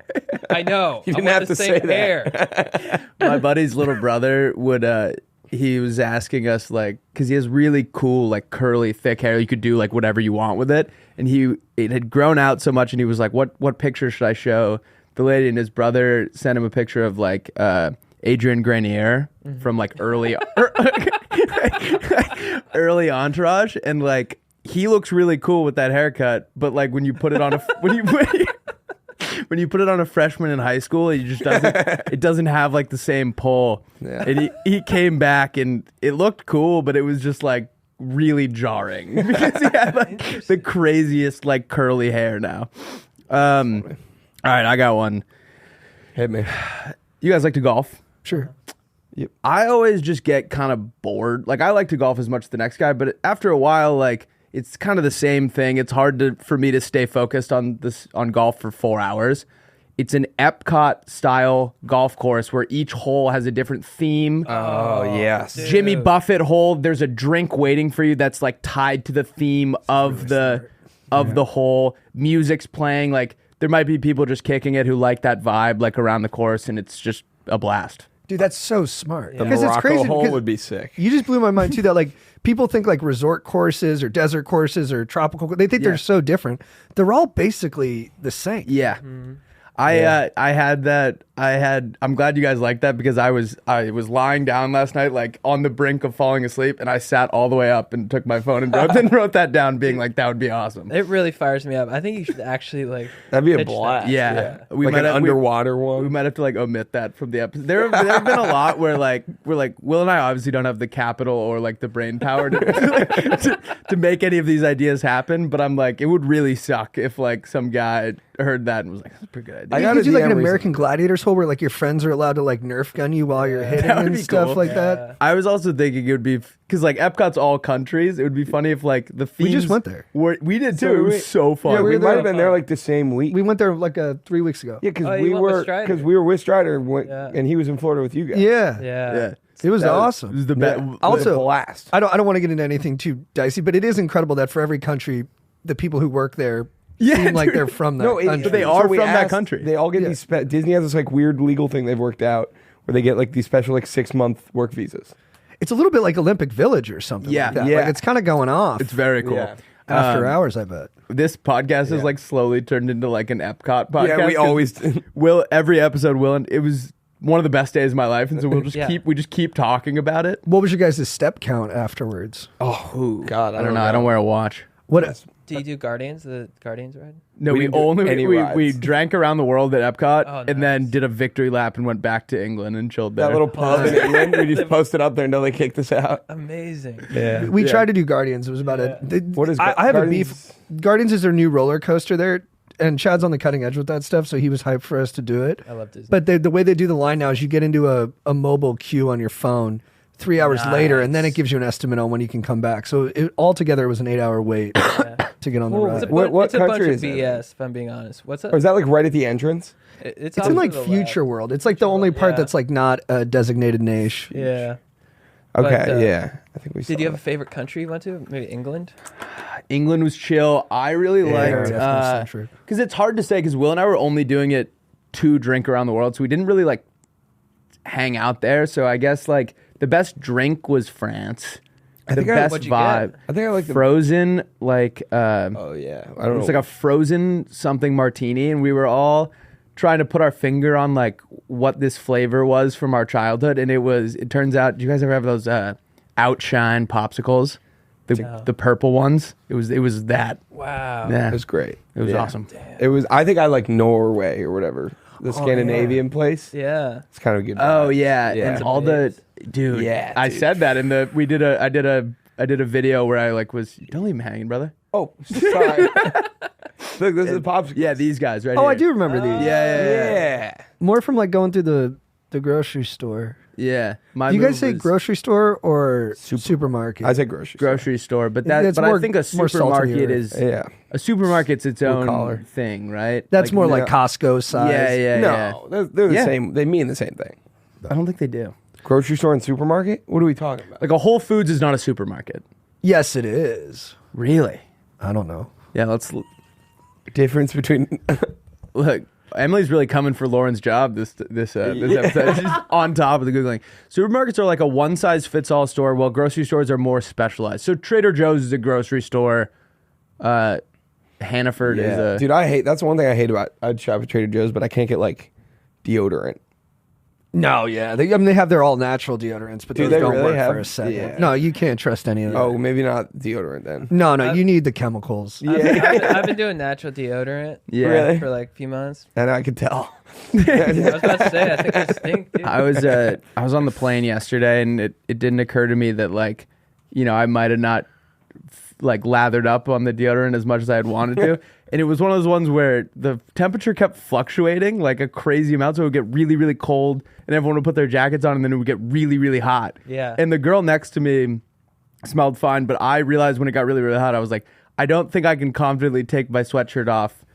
You didn't I have want the to same say hair. that. My buddy's little brother he was asking us like, because he has really cool like curly thick hair, you could do like whatever you want with it, and it had grown out so much, and he was like, what picture should I show the lady? And his brother sent him a picture of like Adrian Grenier from like early Entourage, and like he looks really cool with that haircut, but like when you put it on a when you put it on a freshman in high school, it doesn't have like the same pull. Yeah. And he came back and it looked cool, but it was just like really jarring because he had like the craziest like curly hair now. All right, I got one. Hit me. You guys like to golf? Sure. Yep. I always just get kind of bored. Like I like to golf as much as the next guy, but after a while, like it's kind of the same thing. It's hard for me to stay focused on golf for 4 hours. It's an EPCOT style golf course where each hole has a different theme. Oh, yes. Dude. Jimmy Buffett hole, there's a drink waiting for you that's like tied to the theme of the hole. Music's playing. Like there might be people just kicking it who like that vibe like around the course, and it's just a blast. Dude, that's so smart. The Because it's Morocco crazy. hole because would be sick. You just blew my mind too. That like people think like resort courses or desert courses or tropical. They think they're so different. They're all basically the same. Yeah. I'm glad you guys like that because I was lying down last night like on the brink of falling asleep, and I sat all the way up and took my phone and wrote that down, being like, that would be awesome. It really fires me up. I think you should actually like. That'd be a pitch that. blast. Yeah. We Like might an have, underwater we one. might have to like omit that from the episode. There have been a lot where like we're like, Will and I obviously don't have the capital or like the brain power to make any of these ideas happen, but I'm like, it would really suck if like some guy heard that and was like, that's a pretty good idea. I You got could a do like an DM American Gladiators hole where like your friends are allowed to like Nerf gun you while you're hitting That would and be stuff cool. like that. I was also thinking it would be because like Epcot's all countries. It would be funny if like the themes We just went there. We did too. So It was we- so fun. Yeah, We were might there. have been there like the same week. We went there like 3 weeks ago. Yeah, because Oh, we you went with were Strider. with Strider Yeah. and he was in Florida with you guys. Yeah. Yeah. It was That awesome. It was the Yeah. best. Also- a blast. I don't want to get into anything too dicey, but it is incredible that for every country, the people who work there seem like they're from that country. but they are we from that asked- country. They all get Yeah. these. Disney has this like weird legal thing they've worked out where they get like these special like 6-month work visas. It's a little bit like Olympic Village or something Yeah. like that. Yeah. Like it's kind of going off It's very cool. Yeah. after hours, I bet. This podcast has like slowly turned into like an Epcot podcast. Yeah, we 'cause always every episode and it was one of the best days of my life, and so we'll just Yeah. keep talking about it. What was your guys' step count afterwards? Oh God, I don't know. I don't wear a watch. What? Do you do the Guardians ride? No, We we didn't do only any we rides. drank around the world at Epcot Oh, and then nice. did a victory lap and went back to England and chilled there. that little pub in England. We just posted up there until they kicked us out. Amazing. Yeah, We tried to do Guardians. It was about What is I have a Guardians? beef. Guardians is their new roller coaster there, and Chad's on the cutting edge with that stuff, so he was hyped for us to do it. I love Disney. But the way they do the line now is you get into a mobile queue on your phone 3 hours later, and then it gives you an estimate on when you can come back. So altogether, it was an 8-hour wait to get on the Well, ride. It's a, What it's a bunch country of is it? BS, if I'm being honest. What's that? Or is that like right at the entrance? It's It's off in to like the left. Future World. It's like the only part Yeah. that's like not a designated niche. Yeah. Okay, But, yeah. I think we. Did you have a favorite country you went to? Maybe England? England was chill. I really Very liked ethnocentric. because it's hard to say because Will and I were only doing it to drink around the world, so we didn't really like hang out there. So I guess like the best drink was France. The think I- best what'd you vibe. get? I think I like the. Frozen like Oh yeah, I don't it's know. like a frozen something martini, and we were all trying to put our finger on like what this flavor was from our childhood, and it turns out, do you guys ever have those Outshine popsicles? The purple ones. It was that. Wow. Yeah. It was great. It was awesome. Damn. It was. I think I like Norway or whatever, the Scandinavian place. Yeah. It's kind of a good. Oh vibe. yeah, Yeah. and all the dude. Yeah, I dude. said that in the I did a video where I like was don't leave me hanging, brother. Oh, sorry. Look, this is the popsicle. Yeah, these guys right Oh, here. I do remember these. Yeah. More from like going through the grocery store. Yeah. My Do you guys move say was grocery store or supermarket? I say grocery. store. grocery store, but It's but more- I think a more supermarket saltier. is Yeah. a supermarket's its own collar. thing, right? That's more like no. Costco size. Yeah. No, they're the Yeah. same. They mean the same thing. I don't think they do. Grocery store and supermarket. What are we talking about? Like a Whole Foods is not a supermarket. Yes, it is. Really? I don't know. Yeah. Let's Difference between. look. Emily's really coming for Lauren's job this episode. She's on top of the Googling. Supermarkets are like a one-size-fits-all store, while grocery stores are more specialized. So Trader Joe's is a grocery store. Hannaford is a... Dude, I hate. That's one thing I hate about. I'd shop at Trader Joe's, but I can't get like deodorant. No, yeah. They have their all natural deodorants, but Do those they don't really work have- for a second. Yeah. No, you can't trust any of them. Oh, maybe not deodorant then. No, you need the chemicals. I've been doing natural deodorant Yeah. Really? for like a few months. And I could tell. I was about to say, I think I stink, dude. I was on the plane yesterday, and it didn't occur to me that like, I might have not like lathered up on the deodorant as much as I had wanted to. And it was one of those ones where the temperature kept fluctuating like a crazy amount. So it would get really, really cold and everyone would put their jackets on, and then it would get really, really hot. Yeah. And the girl next to me smelled fine, but I realized when it got really, really hot, I was like, I don't think I can confidently take my sweatshirt off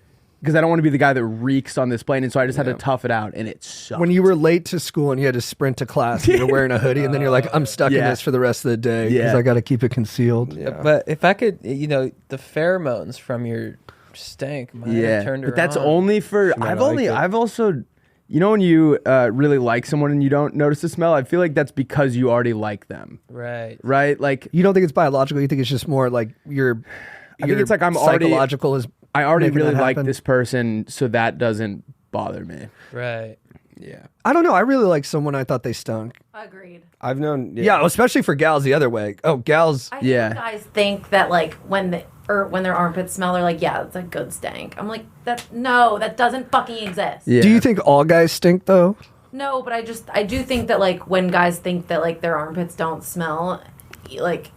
because I don't want to be the guy that reeks on this plane. And so I just had to tough it out, and it sucked. When you were late to school and you had to sprint to class, and you're wearing a hoodie, and then you're like, I'm stuck in Yeah. this for the rest of the day because Yeah. I got to keep it concealed. Yeah. But if I could, the pheromones from your stank might have turned but that's around. only for might have liked it. I've also when you really like someone and you don't notice the smell, I feel like that's because you already like them, Right. right? Like You don't think it's biological? You think it's just more like your I think it's like I'm already psychological is I already making really that like happen? this person, so that doesn't bother me. Right. Yeah. I don't know. I really like someone I thought they stunk. Agreed. I've known. Yeah, especially for gals the other way. Oh, gals. I think Yeah. guys think that like when their armpits smell, they're like, yeah, it's a good stank. I'm like, that doesn't fucking exist. Yeah. Do you think all guys stink though? No, but I do think that like when guys think that like their armpits don't smell, like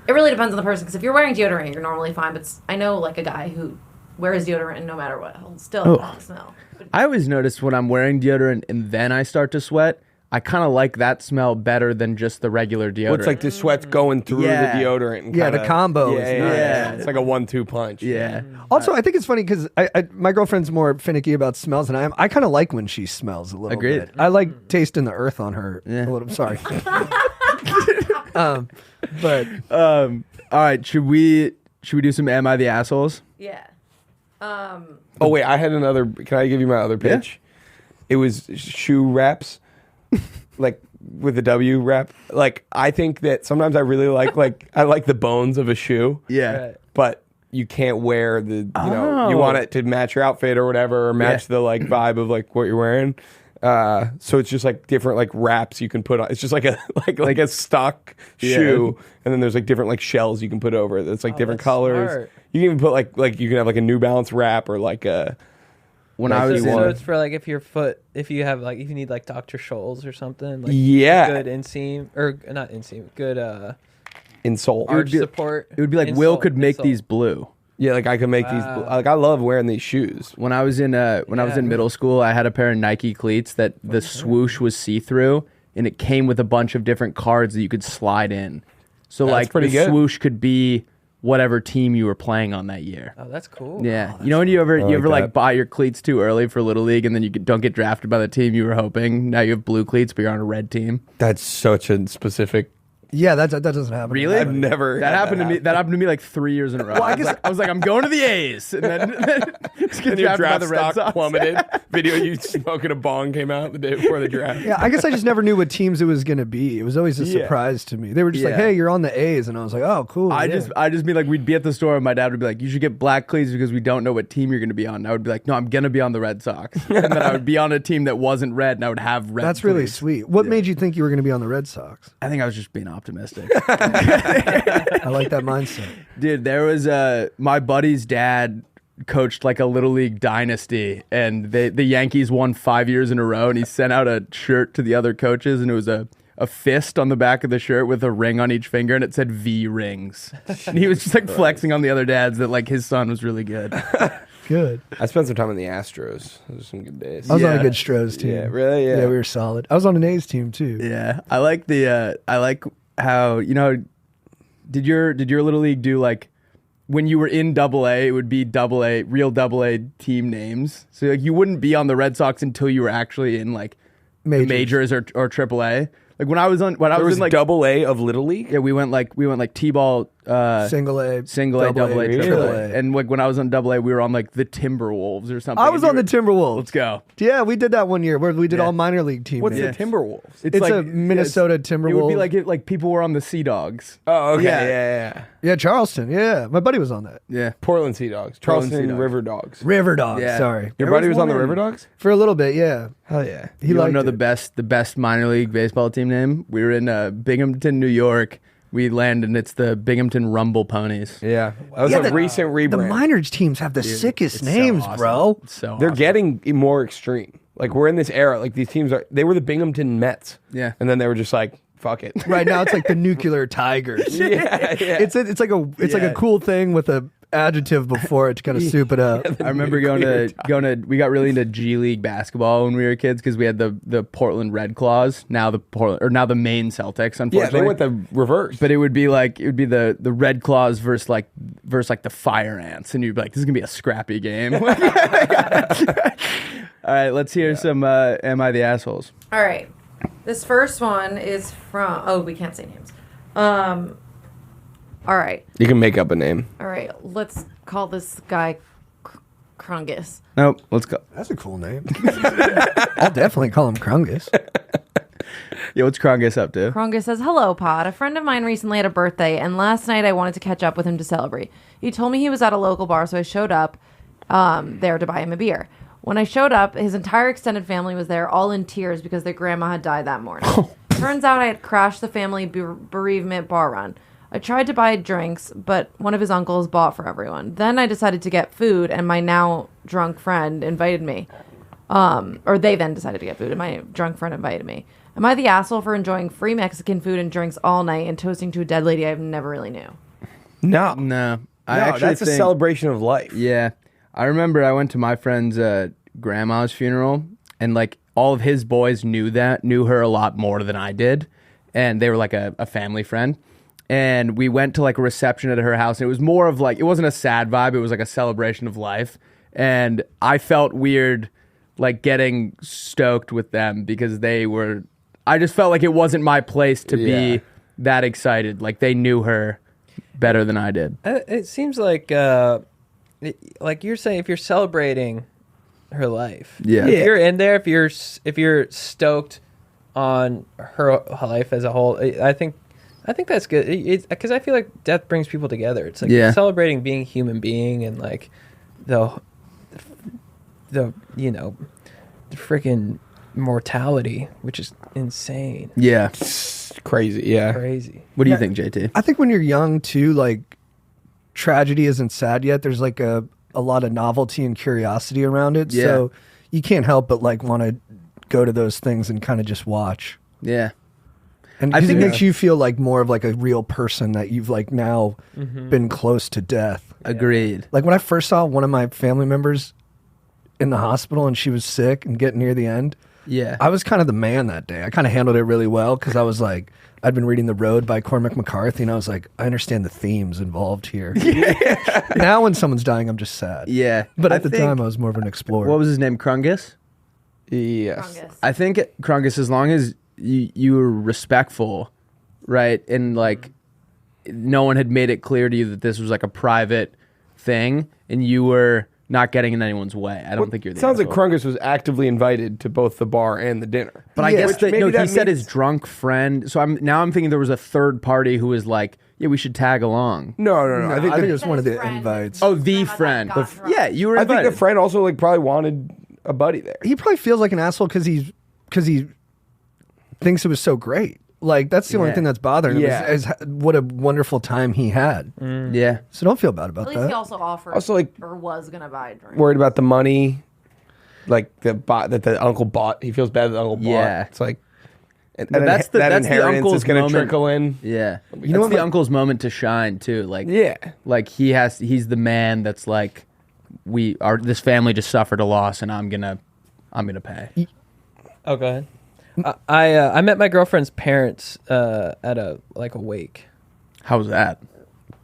it really depends on the person. Because if you're wearing deodorant, you're normally fine. But I know like a guy who wears deodorant and no matter what, he'll still have to smell. But I always notice when I'm wearing deodorant and then I start to sweat, I kind of like that smell better than just the regular deodorant. What's like the sweat's going through Yeah. the deodorant. And Yeah, kinda, the combo is Yeah, nice. Yeah. It's like a 1-2 punch. yeah. Also, I think it's funny because my girlfriend's more finicky about smells than I am. I kind of like when she smells a little Agreed. bit. I like tasting the earth on her. Yeah. A little. Sorry. But All right, should we do some Am I the Assholes? yeah. Oh wait, I had another. Can I give you my other pitch? It was shoe wraps, like with the W wrap. Like I think that sometimes I really like I like the bones of a shoe. Yeah. Right. But you can't wear the you want it to match your outfit or whatever, or match the like vibe of like what you're wearing. So it's just like different like wraps you can put on. It's just like a like a stock shoe, and then there's like different like shells you can put over it. That's like different that's colors. smart. You can even put like you can have like a New Balance wrap or like a. When Like I was you So want- it's for like if you have like if you need like Dr. Scholl's or something. Like Yeah. Good inseam or not inseam. Good insole. arch be- support. it would be like Will could make these blue. Yeah, like I can make these. Like I love wearing these shoes. When I was in I was in middle school, I had a pair of Nike cleats that the swoosh was see through, and it came with a bunch of different cards that you could slide in. So That's like pretty the good. swoosh could be whatever team you were playing on that year. Oh, that's cool. Yeah, you know when you ever like like that. buy your cleats too early for Little League, and then you don't get drafted by the team you were hoping. Now you have blue cleats, but you're on a red team. That's such a specific Yeah, that doesn't happen. Really? I've never. That had happened to me. happen. That happened to me like 3 years in a row. I was like, I'm going to the A's, and then just get And your drafted by draft the Red stock Sox. plummeted. Video you smoking a bong came out the day before the draft. Yeah, I guess I just never knew what teams it was going to be. It was always a Yeah. surprise to me. They were just like, Yeah. "Hey, you're on the A's," and I was like, "Oh, cool." I yeah. just be like, we'd be at the store, and my dad would be like, "You should get black cleats because we don't know what team you're going to be on." And I would be like, "No, I'm going to be on the Red Sox," and then I would be on a team that wasn't red, and I would have red. That's really cleats. sweet. What made you think you were going to be on the Red Sox? I think I was just being optimistic. I like that mindset. Dude, there was my buddy's dad coached like a little league dynasty, and the Yankees won 5 years in a row, and he sent out a shirt to the other coaches, and it was a fist on the back of the shirt with a ring on each finger, and it said V rings. And he was just like flexing on the other dads that like his son was really good. Good. I spent some time in the Astros. Those are some good days. I was on Yeah. a good Stros team. Yeah, really? Yeah. we were solid. I was on an A's team too. Yeah, I like how did your little league do like when you were in Double A, it would be real Double A team names. So like you wouldn't be on the Red Sox until you were actually in like the majors or Triple A. Like when I was in like Double A of Little League. yeah, we went like T-ball, Single A, single A, double A, really? triple A, and like when I was on Double A, we were on like the Timberwolves or something. I was and on the Timberwolves. Let's go. Yeah, we did that one year where we did Yeah. all minor league team What's names. the Timberwolves? It's a Minnesota Timberwolves. It would be like people were on the Sea Dogs. Oh, okay. Yeah. Yeah. Yeah, Charleston. Yeah, my buddy was on that. Yeah. Portland Sea Dogs. Portland Charleston Sea Dogs. River Dogs. River Dogs. Yeah. Sorry, Your There buddy was was on the one River in- Dogs? for a little bit. Yeah, Hell yeah. he You want liked to know it. the best minor league baseball team name? We were in Binghamton, New York. We landed, and it's the Binghamton Rumble Ponies. Yeah. That was Yeah, a recent rebrand. The minor teams have the sickest It's so names, awesome. bro. It's so They're awesome. getting more extreme. Like we're in this era. Like these teams they were the Binghamton Mets. Yeah. And then they were just like, fuck it. Right now, it's like the nuclear tigers. yeah. It's like a cool thing with a adjective before it to kind of soup it up. I remember going to. We got really into G League basketball when we were kids because we had the Portland Red Claws. Now the Maine Celtics. Unfortunately, Yeah, they went the reverse. But it would be the Red Claws versus like the Fire Ants, and you'd be like, this is gonna be a scrappy game. All right, let's hear some. Am I the assholes? All right. This first one is from. Oh, we can't say names. All right. You can make up a name. All right. Let's call this guy Krungus. Nope. Let's go. That's a cool name. I'll definitely call him Krungus. Yeah, what's Krungus up to? Krungus says, "Hello, Pod. A friend of mine recently had a birthday, and last night I wanted to catch up with him to celebrate. He told me he was at a local bar, so I showed up there to buy him a beer. When I showed up, his entire extended family was there, all in tears because their grandma had died that morning. Turns out I had crashed the family bereavement bar run. I tried to buy drinks, but one of his uncles bought for everyone. Then I decided to get food, and my now drunk friend invited me. Or they then decided to get food, and my drunk friend invited me. Am I the asshole for enjoying free Mexican food and drinks all night and toasting to a dead lady I never really knew?" No. No, I No, actually that's a think, celebration of life. Yeah, I remember I went to my friend's grandma's funeral, and like all of his boys knew her a lot more than I did, and they were like a family friend. And we went to like a reception at her house, and it was more of like, it wasn't a sad vibe, it was like a celebration of life. And I felt weird like getting stoked with them because I just felt like it wasn't my place to be that excited. Like they knew her better than I did. It seems like you're saying, if you're celebrating her life, Yeah. if you're in there, if you're stoked on her life as a whole, I think that's good. Because I feel like death brings people together. It's like you're celebrating being a human being and like the freaking mortality, which is insane, Yeah. It's crazy. Yeah. crazy. What do you think, JT? I think when you're young too, like tragedy isn't sad yet. There's like a lot of novelty and curiosity around it. Yeah. So you can't help but like want to go to those things and kind of just watch. Yeah. And I 'cause think it makes you feel like more of like a real person that you've like now been close to death. Agreed. Like when I first saw one of my family members in the hospital and she was sick and getting near the end, Yeah. I was kind of the man that day. I kind of handled it really well because I was like, I'd been reading The Road by Cormac McCarthy, and I was like, I understand the themes involved here. Now when someone's dying, I'm just sad. Yeah. But I at the think- time, I was more of an explorer. What was his name? Krungus? Yes. Krungus. I think Krungus, as long as you were respectful right? And like, no one had made it clear to you that this was like a private thing, and you were not getting in anyone's way. I don't think you're the Sounds like asshole. Krungus was actively invited to both the bar and the dinner. But I Yeah. guess Which that, maybe no, that he said means- his drunk friend. So I'm thinking there was a third party who was like, yeah, we should tag along. No. I think it was Said one of his the friend- invites. Oh, the Grandma friend. got drunk. Yeah, you were I invited. think the friend also like probably wanted a buddy there. He probably feels like an asshole because he thinks it was so great. Like that's the only Yeah. thing that's bothering him Yeah. is what a wonderful time he had. Yeah. So don't feel bad At about least he that. also offered, Also, like- or was gonna buy a drink. Worried about the money, like that the uncle bought. He feels bad that the uncle bought. Yeah. It's like and, No, and that's the inheritance uncle's is going to moment. trickle in. Yeah. You know That's what, the like- uncle's moment to shine too. Like, Yeah. like he's the man that's like, this family just suffered a loss, and I'm gonna pay. Oh, go ahead. I met my girlfriend's parents at a wake. How was that?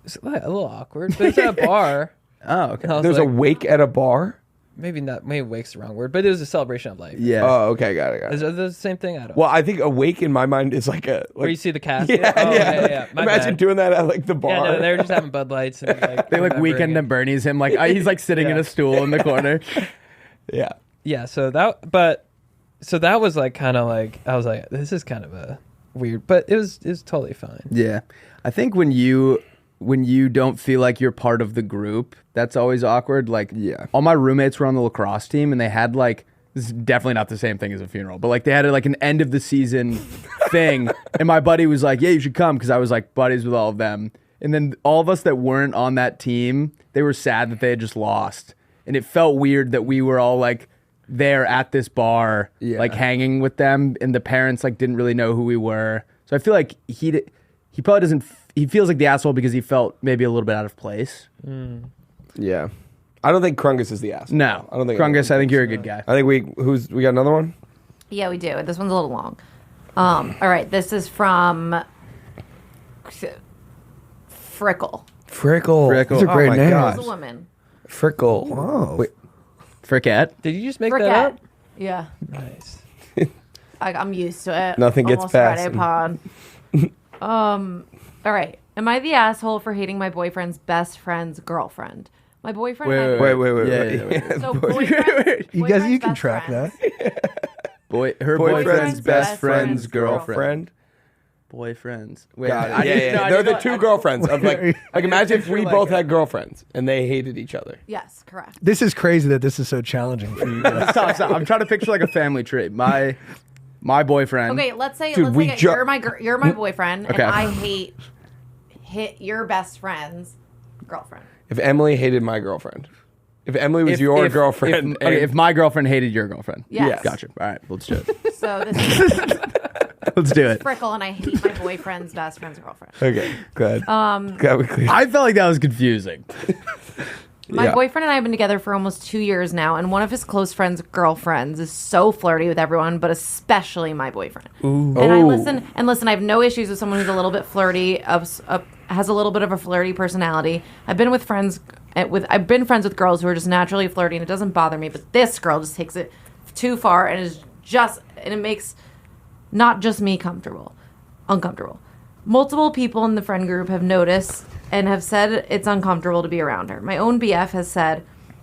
It's like a little awkward, but it's at a bar. Oh, okay. I was There's like, a wake at a bar. maybe not. Maybe wake's the wrong word, but it was a celebration of life. Yeah. Oh, okay, got it. Is that the same thing? I don't. Well, I think a wake in my mind is like a Where you like, see the casket? yeah, Oh, yeah. yeah. My Imagine bad. doing that at like the bar. Yeah, no, they were just having Bud Lights and like They like remembering Weekend it. and Bernie's him like he's like sitting in Yeah. a stool in the corner. Yeah. Yeah, so that was like kind of like I was like, this is kind of a weird, but it was totally fine. Yeah. I think when you don't feel like you're part of the group, that's always awkward. Like, Yeah. all my roommates were on the lacrosse team, and they had like, this is definitely not the same thing as a funeral, but like they had like an end of the season thing, and my buddy was like, yeah, you should come, because I was like buddies with all of them, and then all of us that weren't on that team, they were sad that they had just lost, and it felt weird that we were all like there at this bar, Yeah. like hanging with them, and the parents like didn't really know who we were. So I feel like he probably doesn't. He feels like the asshole because he felt maybe a little bit out of place. Yeah. I don't think Krungus is the asshole. No, I don't think Krungus. I think you're a good guy. I think we got another one? Yeah, we do. This one's a little long. All right, this is from Frickle. Frickle. Frickle. These are great my names. gosh. It's a woman. Frickle. Wow. Wait, Frickette. Did you just make Frickette. that up? Yeah. Nice. I'm used to it. Nothing gets Almost past Friday pod. All right. Am I the asshole for hating my boyfriend's best friend's girlfriend? My boyfriend. and I- wait. Yeah. So boyfriend, You guys, you can track that. Her Boyfriend's best friend's friend's girlfriend. Boyfriends. Wait, Got it. Yeah. They're the two girlfriends. Of like imagine if we both had girlfriends and they hated each other. Yes, correct. This is crazy that this is so challenging for you guys. Stop. I'm trying to picture like a family tree. My boyfriend. Okay, let's say Dude, we you're my boyfriend, Okay. and I hate your best friend's girlfriend. If Emily hated my girlfriend. If Emily was your girlfriend. If my girlfriend hated your girlfriend. Yes. Gotcha. All right, let's do it. So this is Let's do it. Frickle, and I hate my boyfriend's best friend's girlfriend. Okay, good. Glad we cleared. I felt like that was confusing. My Yeah. boyfriend and I have been together for almost 2 years now, and one of his close friends' girlfriends is so flirty with everyone, but especially my boyfriend. And I Oh. listen. I have no issues with someone who's a little bit flirty, has a little bit of a flirty personality. I've been friends with girls who are just naturally flirty, and it doesn't bother me. But this girl just takes it too far, and it makes not just me uncomfortable. Multiple people in the friend group have noticed and have said it's uncomfortable to be around her. My own BF has said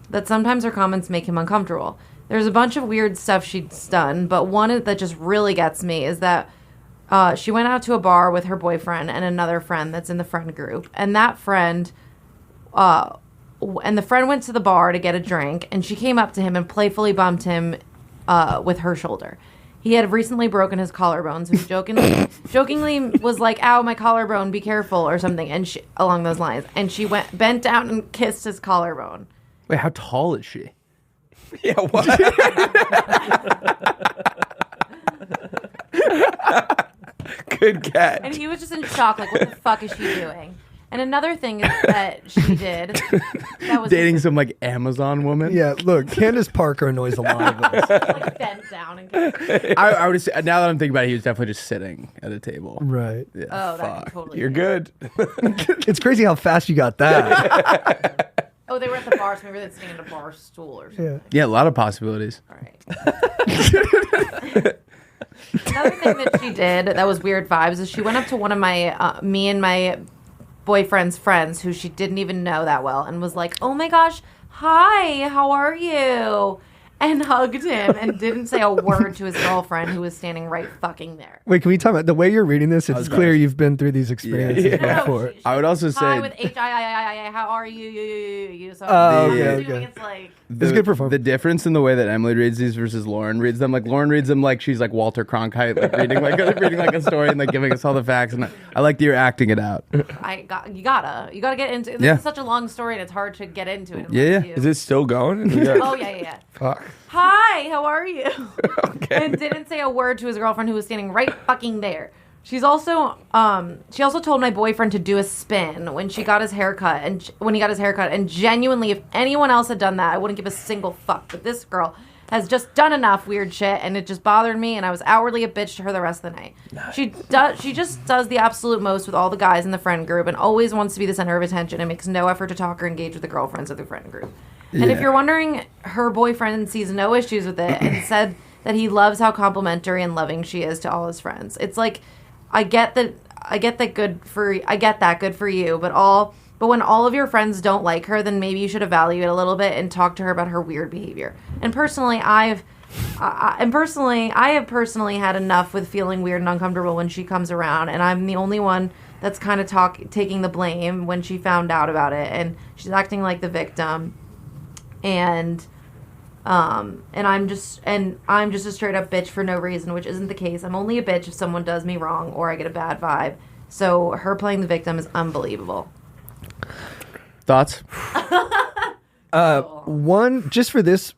that sometimes her comments make him uncomfortable. There's a bunch of weird stuff she's done, but one that just really gets me is that she went out to a bar with her boyfriend and another friend that's in the friend group. And that friend, and the friend went to the bar to get a drink, and she came up to him and playfully bumped him with her shoulder. He had recently broken his collarbone, so he jokingly was like, "Ow, my collarbone! Be careful," or something, and along those lines. And she bent down and kissed his collarbone. Wait, how tall is she? Yeah, what? Good catch. And he was just in shock, like, "What the fuck is she doing?" And another thing is that she did that was Dating some like Amazon woman? Yeah, look, Candace Parker annoys a lot of us. like bent down and kissed. I would say, now that I'm thinking about it, he was definitely just sitting at a table. Right. Yeah, Oh, that fuck. could totally. You're be. good. It's crazy how fast you got that. Oh, they were at the bar, so maybe they're sitting at a bar stool or something. Yeah. Yeah, a lot of possibilities. All right. Another thing that she did that was weird vibes is she went up to one of my me and my boyfriend's friends who she didn't even know that well and was like, "Oh my gosh, hi, how are you?" and hugged him and didn't say a word to his girlfriend who was standing right fucking there. Wait, can we talk about the way you're reading this? It's clear you've been through these experiences before. I would also Hi say with H-I-I-I-I, how are you? So okay. it's like... It's good for fun. The difference in the way that Emily reads these versus Lauren reads them, like Lauren reads them like she's like Walter Cronkite, like reading like a story and like giving us all the facts. And I like that you're acting it out. You gotta get into it. This is such a long story and it's hard to get into it. Yeah. Is it still going? Oh yeah. Fuck. Hi, how are you? Okay. And didn't say a word to his girlfriend who was standing right fucking there. She's also she also told my boyfriend to do a spin when she got his haircut and genuinely if anyone else had done that I wouldn't give a single fuck, but this girl has just done enough weird shit and it just bothered me and I was outwardly a bitch to her the rest of the night. Nice. She just does the absolute most with all the guys in the friend group and always wants to be the center of attention and makes no effort to talk or engage with the girlfriends of the friend group. And if you're wondering, her boyfriend sees no issues with it and said that he loves how complimentary and loving she is to all his friends. It's like I get that good for you, but when all of your friends don't like her, then maybe you should evaluate a little bit and talk to her about her weird behavior. And personally, I have personally had enough with feeling weird and uncomfortable when she comes around, and I'm the only one that's kind of taking the blame when she found out about it, and she's acting like the victim, and I'm just a straight up bitch for no reason, which isn't the case. I'm only a bitch if someone does me wrong or I get a bad vibe. So her playing the victim is unbelievable. Thoughts? One, just for this,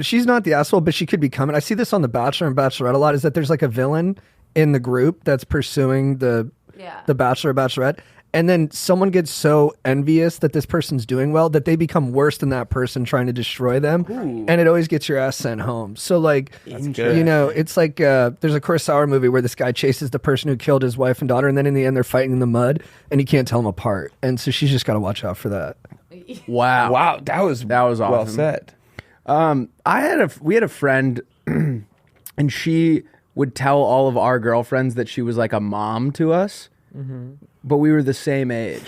she's not the asshole, but she could become it. I see this on The Bachelor and Bachelorette a lot, is that there's like a villain in the group that's pursuing the Bachelor or Bachelorette. And then someone gets so envious that this person's doing well that they become worse than that person trying to destroy them. Ooh. And it always gets your ass sent home. So like, you know, it's like there's a Kurosawa movie where this guy chases the person who killed his wife and daughter. And then in the end, they're fighting in the mud and he can't tell them apart. And so she's just got to watch out for that. Wow. That was awesome. Well said. We had a friend and she would tell all of our girlfriends that she was like a mom to us. Mm-hmm. But we were the same age.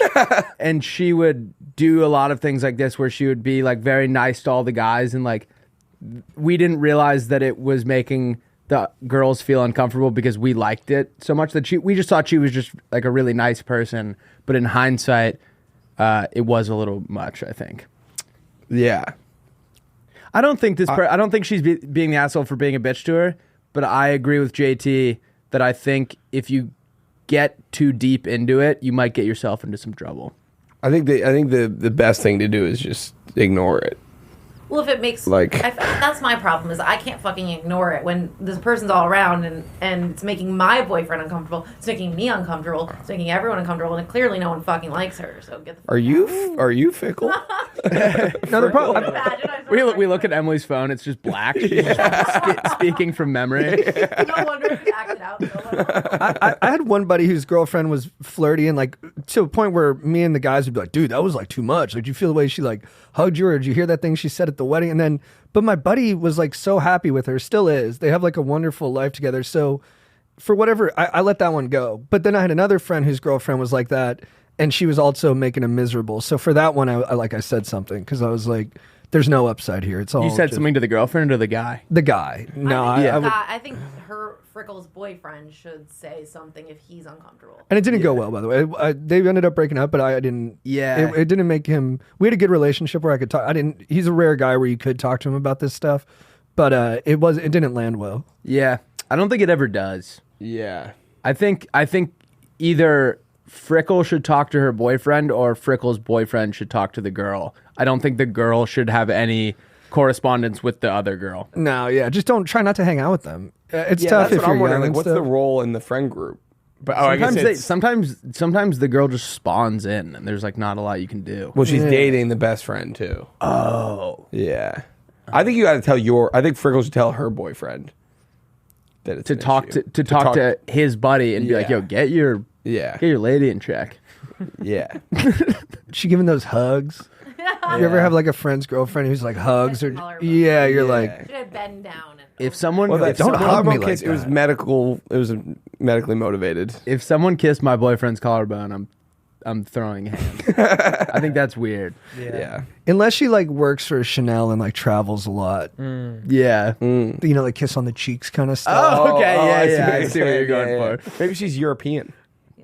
And she would do a lot of things like this where she would be like very nice to all the guys. And like, we didn't realize that it was making the girls feel uncomfortable because we liked it so much that we just thought she was just like a really nice person. But in hindsight, it was a little much, I think. Yeah. I don't think I don't think she's being the asshole for being a bitch to her. But I agree with JT that I think if you get too deep into it, you might get yourself into some trouble. I think the best thing to do is just ignore it. Well, if it makes that's my problem is I can't fucking ignore it when this person's all around and it's making my boyfriend uncomfortable. It's making me uncomfortable. It's making everyone uncomfortable, and clearly no one fucking likes her. So get the fuck out. Are you fickle? No, the problem. We look at Emily's phone. It's just black. She's just speaking from memory. No wonder he acted out so well. I had one buddy whose girlfriend was flirty and like to a point where me and the guys would be like, dude, that was like too much. Like, did you feel the way she like hugged you, or did you hear that thing she said at the wedding? And then, but my buddy was like so happy with her, still is. They have like a wonderful life together. So for whatever, I let that one go. But then I had another friend whose girlfriend was like that, and she was also making him miserable. So for that one, I said something because I was like, there's no upside here. It's all you said something to the girlfriend or the guy? The guy. No, I think her Frickle's boyfriend should say something if he's uncomfortable. And it didn't go well, by the way. They ended up breaking up, but I didn't. Yeah, it didn't make him. We had a good relationship where I could talk. He's a rare guy where you could talk to him about this stuff, but it didn't land well. Yeah, I don't think it ever does. Yeah, I think either Frickle should talk to her boyfriend or Frickle's boyfriend should talk to the girl. I don't think the girl should have any correspondence with the other girl. No, yeah, just try not to hang out with them. It's tough if you're young. Like, what's the role in the friend group? But sometimes the girl just spawns in, and there's like not a lot you can do. Well, she's dating the best friend too. Oh, yeah. I think you got to tell I think Frickle should tell her boyfriend that it's to talk to his buddy and be like, "Yo, get your lady in check." Yeah. She giving those hugs. You ever have like a friend's girlfriend who's like hugs or Collarbone. yeah, you're like Should I bend down? And If someone, Well, if don't someone- hug me like kiss. It was that. medical. It was medically motivated. if someone kissed my boyfriend's collarbone, I'm throwing hands. I think that's weird. Yeah. unless she like works for Chanel and like travels a lot. Yeah. Mm. You know, like kiss on the cheeks kind of stuff. Oh, okay. I I see what you're going Yeah. for. Maybe she's European.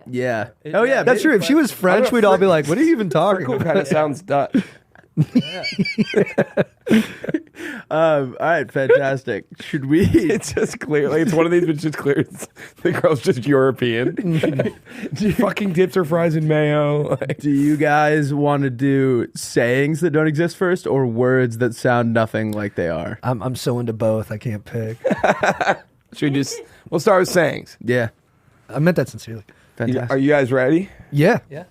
Yeah. It- Oh yeah. That's true. If she was French, we'd all be like, "What are you even talking Cool. about?" Kind of sounds Dutch. All right. Fantastic. Should we? It's just clear. Like it's one of these, but it's just clear. The girl's just European. She fucking dips her fries in mayo. Like, Do you guys want to do sayings that don't exist first, or words that sound nothing like they are? I'm so into both. I can't pick. should we just? We'll start with sayings. Yeah. I meant that sincerely. Fantastic. Are you guys ready? Yeah. Yeah.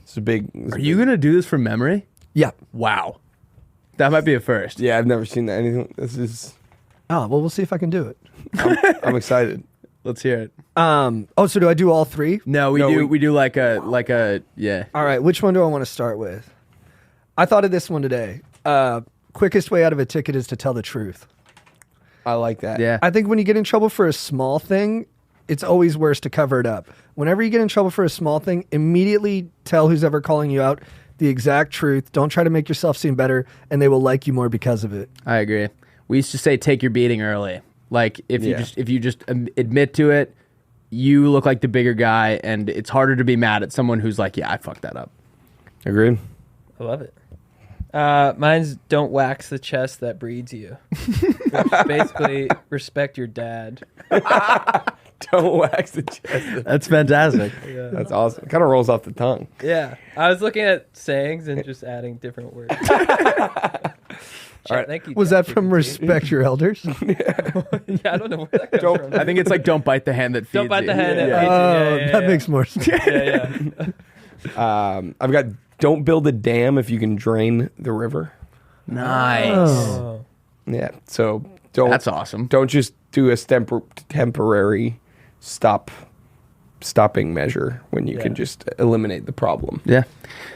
It's a big. Are you gonna do this from memory? Yeah. Wow. That might be a first. Yeah, I've never seen that. Anything. This is. Oh, well, we'll see if I can do it. I'm excited. Let's hear it. Oh, so do I do all three? No, we do like a yeah. All right. Which one do I want to start with? I thought of this one today. Quickest way out of a ticket is to tell the truth. I like that. Yeah. I think when you get in trouble for a small thing, it's always worse to cover it up. Whenever you get in trouble for a small thing, immediately tell who's ever calling you out the exact truth. Don't try to make yourself seem better, and they will like you more because of it. I agree. We used to say take your beating early. Like if you just admit to it, you look like the bigger guy, and it's harder to be mad at someone who's like, yeah, I fucked that up. Agreed. I love it. Mine's don't wax the chest that breeds you. Basically, respect your dad. Don't wax the chest. That's fantastic. Yeah. That's awesome. Kind of rolls off the tongue. Yeah. I was looking at sayings and just adding different words. All right. Thank you. Was that ChatGPT. from respect your elders? Yeah, I don't know where that comes from. I think it's like don't bite the hand that feeds Don't bite you. the hand that Yeah. feeds Oh, yeah, that yeah. makes more sense. Yeah. I've got don't build a dam if you can drain the river. Nice. Oh. Yeah. So don't. That's awesome. Don't just do a temporary stopping measure when you can just eliminate the problem Yeah.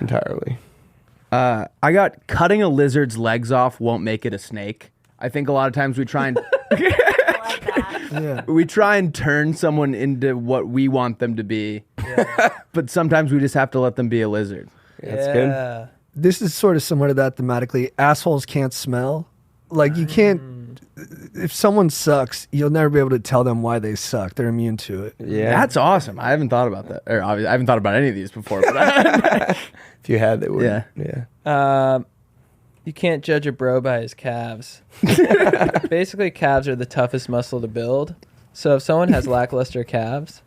entirely. I got cutting a lizard's legs off won't make it a snake. I think a lot of times we try and I like that. Yeah. we try and turn someone into what we want them to be, but sometimes we just have to let them be a lizard. Yeah, that's good. Yeah. This is sort of similar to that thematically. Assholes can't smell. Like you can't. If someone sucks, you'll never be able to tell them why they suck. They're immune to it. Yeah. That's awesome. I haven't thought about that. Or obviously, I haven't thought about any of these before. But If you had, they would. Yeah. Yeah. You can't judge a bro by his calves. Basically, calves are the toughest muscle to build. So if someone has lackluster calves,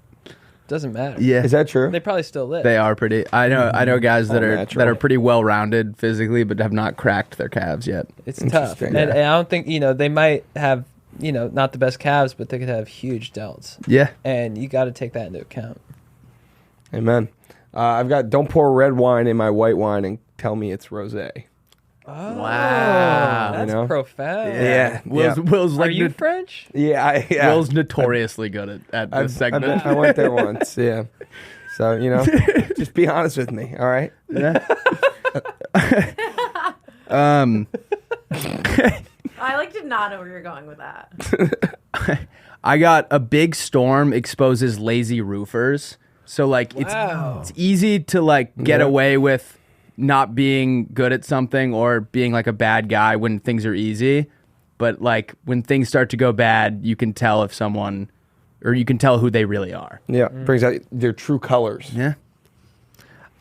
doesn't matter. yeah, Is that true? They probably still live. they are pretty. I know guys that All are natural. pretty well rounded physically, but have not cracked their calves yet. It's tough. Interesting. And I don't think, they might have, not the best calves, but they could have huge delts. Yeah. And you got to take that into account. Amen. I've got don't pour red wine in my white wine and tell me it's rosé. Oh, Wow. That's You know? profound. Yeah. Will's Are like you French? Yeah. Will's notoriously good at this segment. I went there once. Yeah. So just be honest with me. All right. Yeah. I did not know where you're going with that. I got a big storm exposes lazy roofers. So Wow. it's easy to get Yeah. away with not being good at something or being like a bad guy when things are easy. But when things start to go bad, you can tell if someone or you can tell who they really are. Yeah. Brings out their true colors. Yeah.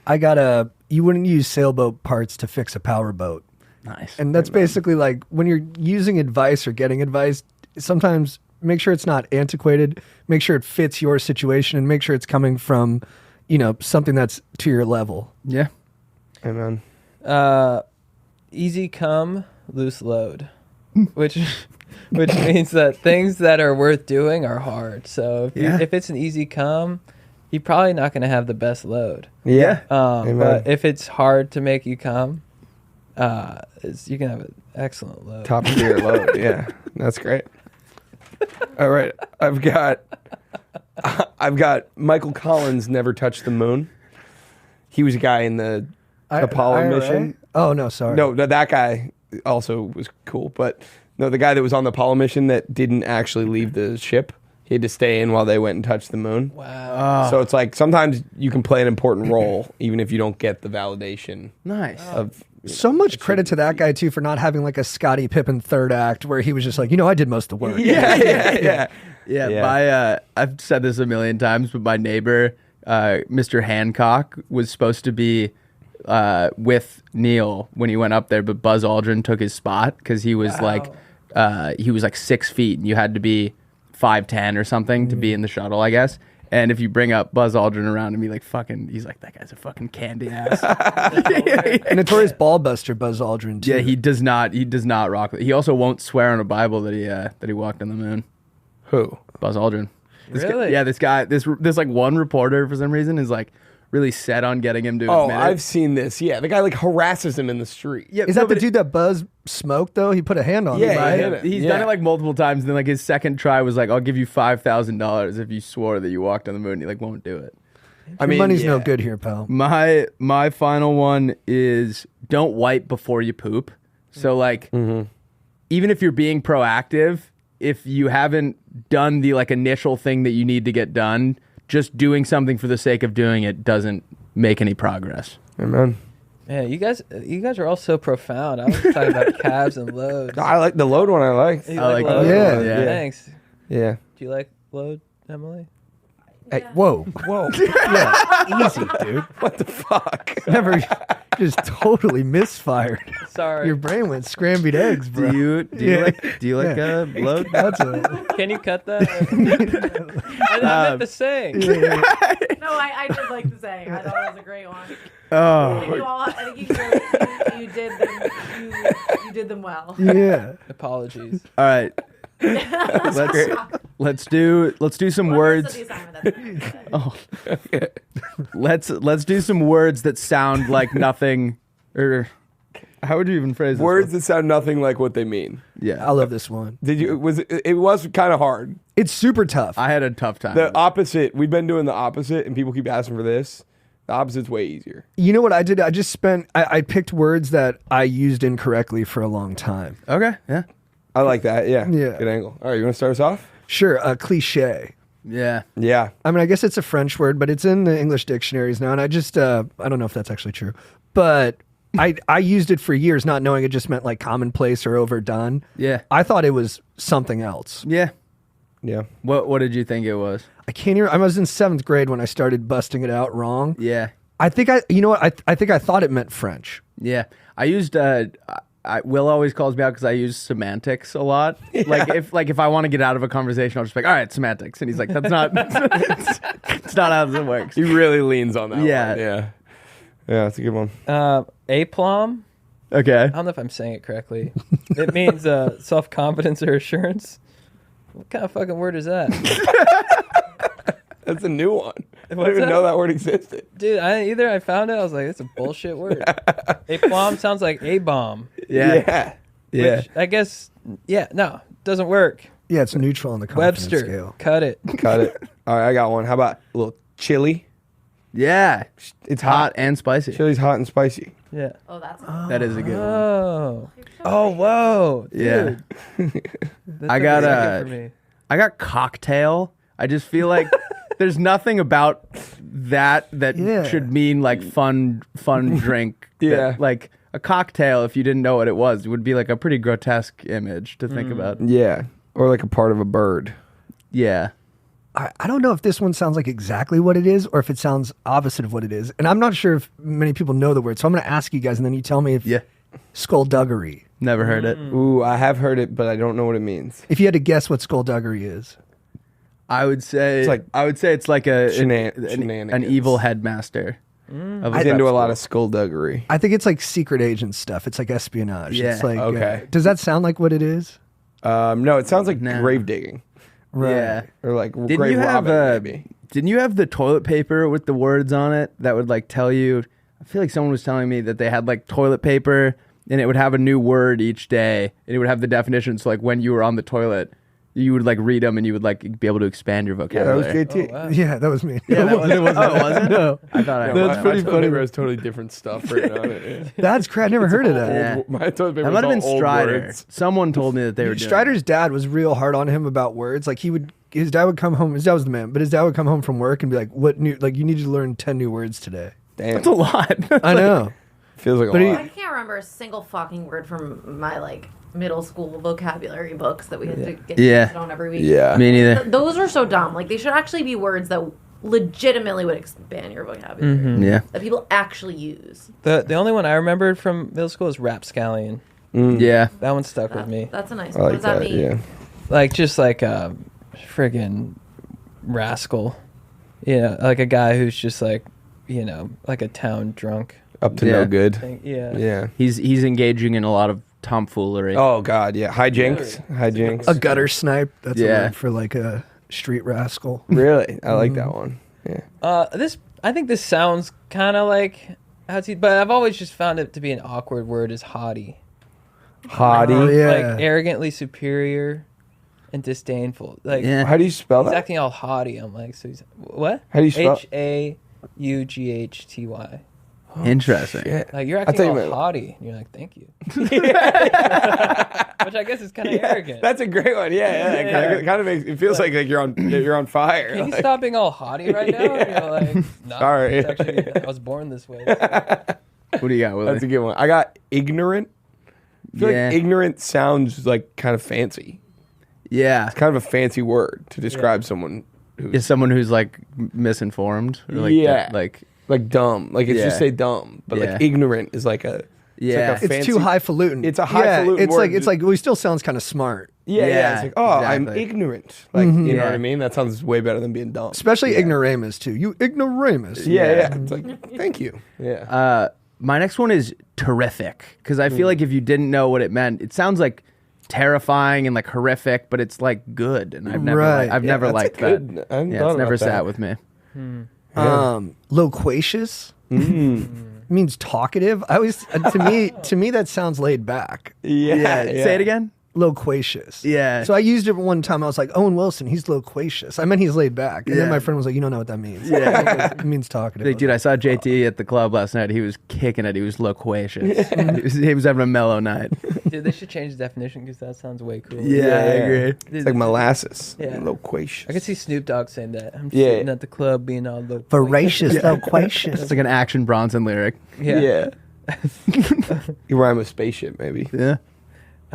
I got you wouldn't use sailboat parts to fix a powerboat. Nice. And that's basically like when you're using advice or getting advice, sometimes make sure it's not antiquated, make sure it fits your situation, and make sure it's coming from, something that's to your level. Yeah. Amen. Easy come, loose load, which means that things that are worth doing are hard. So if it's an easy come, you're probably not going to have the best load. Yeah. But if it's hard to make you come, you can have an excellent load. Top tier load. Yeah. That's great. All right. I've got Michael Collins never touched the moon. He was a guy in the Apollo IRA? mission. Oh no, sorry. No, that guy also was cool, but no, the guy that was on the Apollo mission that didn't actually leave the ship. He had to stay in while they went and touched the moon. Wow. So it's like sometimes you can play an important role even if you don't get the validation. Nice. Of So much credit to that guy too for not having like a Scottie Pippen third act where he was just like, I did most of the work. Yeah. My I've said this a million times, but my neighbor, Mr. Hancock, was supposed to be with Neil when he went up there, but Buzz Aldrin took his spot because he was like 6 feet, and you had to be 5'10" or something to be in the shuttle, I guess. And if you bring up Buzz Aldrin around and be like, he's like, that guy's a fucking candy ass. Notorious ball buster Buzz Aldrin too. Yeah, he does not rock. He also won't swear on a Bible that he walked on the moon. Who? Buzz Aldrin. Really? This guy, this like one reporter for some reason is like really set on getting him to admit it. I've seen this. Yeah, the guy like harasses him in the street. Yeah, Is that the dude that Buzz smoked though? He put a hand on Yeah, him, right? yeah. He's done it like multiple times. And then like his second try was like, I'll give you $5,000 if you swore that you walked on the moon. He like won't do it. I mean, money's no good here, pal. My final one is don't wipe before you poop. So like, even if you're being proactive, if you haven't done the like initial thing that you need to get done, just doing something for the sake of doing it doesn't make any progress. Amen. Man, you guys are all so profound. I was talking about calves and loads. I like the load one. I like. You I like load? load. Yeah. Thanks. Yeah. Do you like load, Emily? Hey, whoa. Yeah, easy, dude. What the fuck? Never just totally misfired. Sorry. Your brain went scrambled eggs, bro. Do you like load? That's a, Can you cut that? I meant to sing. No, I did like the saying. I thought it was a great one. I think you did them well. yeah. Apologies. All right. Let's do some words. Let's do some words that sound like nothing, or how would you even phrase this Words one? that sound nothing like what they mean. Yeah, I love this one. Did you? It was kind of hard. It's super tough. I had a tough time. The opposite. We've been doing the opposite, and people keep asking for this. The opposite's way easier. You know what I did? I picked words that I used incorrectly for a long time. Okay, yeah, I like that. Yeah. Yeah. Good angle. All right, you want to start us off? Sure, cliche. yeah. Yeah. I mean, I guess it's a French word, but it's in the English dictionaries now, and I just I don't know if that's actually true, but I used it for years, not knowing it just meant like commonplace or overdone. Yeah. I thought it was something else. Yeah. Yeah. What did you think it was? I can't hear. I was in 7th grade when I started busting it out wrong. Yeah. I think you know what? I think I thought it meant French. Yeah. I used Will always calls me out because I use semantics a lot. Yeah. Like if I want to get out of a conversation, I'll just be like, all right, semantics, and he's like, that's not it's not how this works. He really leans on that. Yeah. One. Yeah. Yeah, that's a good one. Aplomb. Okay. I don't know if I'm saying it correctly. It means self-confidence or assurance. What kind of fucking word is that? That's a new one. I What's didn't even that? know that word existed. Dude, I found it. I was like, it's a bullshit word. Aplomb sounds like a bomb. Yeah. Yeah. Which I guess, no, doesn't work. Yeah, it's neutral on the confidence Webster, scale. cut it. Cut it. All right, I got one. How about a little chili? Yeah. It's Hot and spicy. Chili's hot and spicy. Yeah. Oh, that's That is a good one. Oh. Oh, whoa. Yeah. Dude. That's I a got second for me. I got cocktail. I just feel like there's nothing about that Yeah. should mean like fun drink. Yeah. That, like a cocktail, if you didn't know what it was, would be like a pretty grotesque image to think about. Yeah. Or like a part of a bird. Yeah. I don't know if this one sounds like exactly what it is or if it sounds opposite of what it is. And I'm not sure if many people know the word. So I'm going to ask you guys and then you tell me if Yeah. skullduggery. Never heard it. Ooh, I have heard it, but I don't know what it means. If you had to guess what skullduggery is. I would say it's like an Shenanigans. evil headmaster. I was into a lot of skullduggery. I think it's like secret agent stuff. It's like espionage. Yeah, It's like, okay. does that sound like what it is? No, it sounds like No. grave digging. Yeah. Or like Didn't grave you have robbing, maybe. Didn't you have the toilet paper with the words on it that would like tell you? I feel like someone was telling me that they had like toilet paper and it would have a new word each day and it would have the definition. So like when you were on the toilet, You would like read them and you would like be able to expand your Yeah, that vocabulary. was JT. Oh, wow. Yeah, that was me. Yeah, that was, it wasn't. No, I thought I That's was. pretty funny. There was totally different stuff written on it. Yeah. that's crazy. I never heard of that. Yeah. My toilet paper That might have was been all old Strider. words. Someone told me that they were doing Strider's dad was real hard on him about words. Like his dad would come home. His dad was the man, but his dad would come home from work and be like, "What new? Like you need to learn 10 new words today." Damn, That's a lot. I know. feels like a But lot. I can't remember a single fucking word from my like middle school vocabulary books that we had to get Yeah. tested on every week. Yeah. Me neither. Those are so dumb. Like they should actually be words that legitimately would expand your vocabulary. Yeah. That people actually use. The only one I remembered from middle school is rapscallion. Yeah. That one stuck with me. That's a nice I one. What like does that that. mean? Yeah. Like just like a friggin' rascal. Yeah, like a guy who's just like, like a town drunk. Up to Yeah. no good. Yeah. Yeah. He's engaging in a lot of tomfoolery. Oh God. Yeah. Hijinks. Hijinks. A gutter snipe. That's a Yeah. word for like a street rascal. Really? I like that one. Yeah. I think this sounds kind of like but I've always just found it to be an awkward word is haughty. Hottie. Oh, yeah. Like arrogantly superior and disdainful. Like Yeah. How do you spell he's that? acting all haughty. I'm like, so he's what? How do you spell? HAUGHTY. Interesting. Yeah. Like you're I acting thought you all meant- haughty. And you're like, thank you. Which I guess is kind of arrogant. That's a great one. Yeah. Yeah. It kind of makes it feels like you're on fire. Can you Like- stop being all haughty right now? And you're like, no, Sorry. it's actually, I was born this way. What do you got, Willie? That's a good one. I got ignorant. I feel Yeah. like ignorant sounds like kind of fancy. Yeah. It's kind of a fancy word to describe someone who's Is someone who's like misinformed or like Yeah. like like dumb. Like it's just Yeah. say dumb, but Yeah. like ignorant is like a yeah. like a It's fancy- too highfalutin. It's a highfalutin Yeah, word. it's like well, he still sounds kind of smart. yeah. Yeah, It's like I'm exactly. ignorant. Like you know Yeah. what I mean? That sounds way better than being dumb. Especially ignoramus too. You ignoramus. Yeah. It's like thank you. Yeah. My next one is terrific because I feel like if you didn't know what it meant, it sounds like terrifying and like horrific, but it's like good, and I've never Right. I've Yeah, never that's a liked good- that. I hadn't Yeah, thought it's never about that. sat with me. Loquacious means talkative. I always to me that sounds laid back. yeah. Say it again. Loquacious. Yeah. So I used it one time. I was like, Owen Wilson, he's loquacious. I meant he's laid back. And then Yeah. my friend was like, you don't know what that means. Yeah. It means talkative. Like, dude, I saw JT at the club last night. He was kicking it. He was loquacious. He was having a mellow night. Dude, they should change the definition because that sounds way cooler. Yeah, I agree. It's like molasses. Yeah. Loquacious. I could see Snoop Dogg saying that. I'm Yeah. sitting at the club being all low. Voracious, loquacious. It's like an Action Bronson lyric. Yeah. You rhyme with spaceship, maybe. Yeah.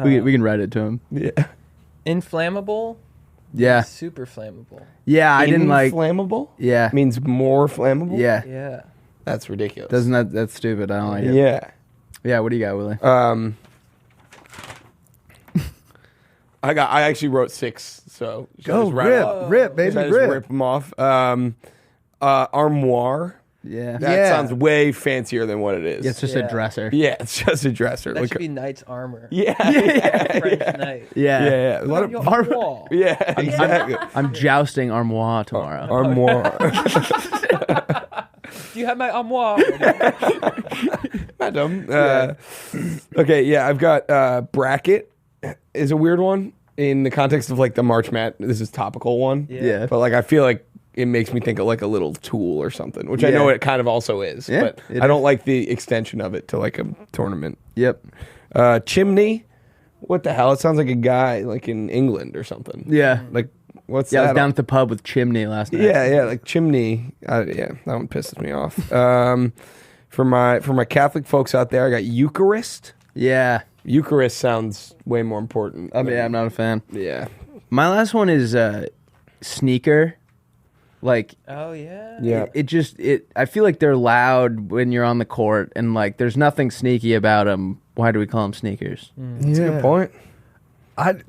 We can write it to him. Yeah. Inflammable. Yeah. Super flammable. Yeah, I didn't like. Flammable? Yeah. Means more flammable? Yeah. Yeah. That's ridiculous. Doesn't that's stupid. I don't like it. Yeah. Yeah, what do you got, Willie? I actually wrote 6, so should I Go just rattle off? rip, baby, Should I just rip. rip them off? Armoire. Yeah. That Yeah. sounds way fancier than what it is. It's just Yeah. a dresser. Yeah, it's just a dresser. That Look- should be knight's armor. yeah, French knight. Yeah. yeah. A lot of Your armor. yeah, exactly. I'm jousting Armoire tomorrow. Armoire. Do you have my armoire? Madam. Okay, yeah, I've got bracket is a weird one in the context of like the March Madness. This is topical one. Yeah. But like I feel like it makes me think of like a little tool or something, which I know Yeah. it kind of also is. Yeah, But it I don't is. like the extension of it to like a tournament. Yep. Chimney. What the hell? It sounds like a guy like in England or something. Yeah. Like what's Yeah, I that? was down at the pub with Chimney last night. Yeah, like chimney. Yeah, that one pisses me off. For my Catholic folks out there, I got Eucharist. Yeah. Eucharist sounds way more important. I mean, I'm not a fan. Yeah. My last one is sneaker. Like Oh yeah. Yeah. I feel like they're loud when you're on the court and like there's nothing sneaky about them. Why do we call them sneakers? That's a good point.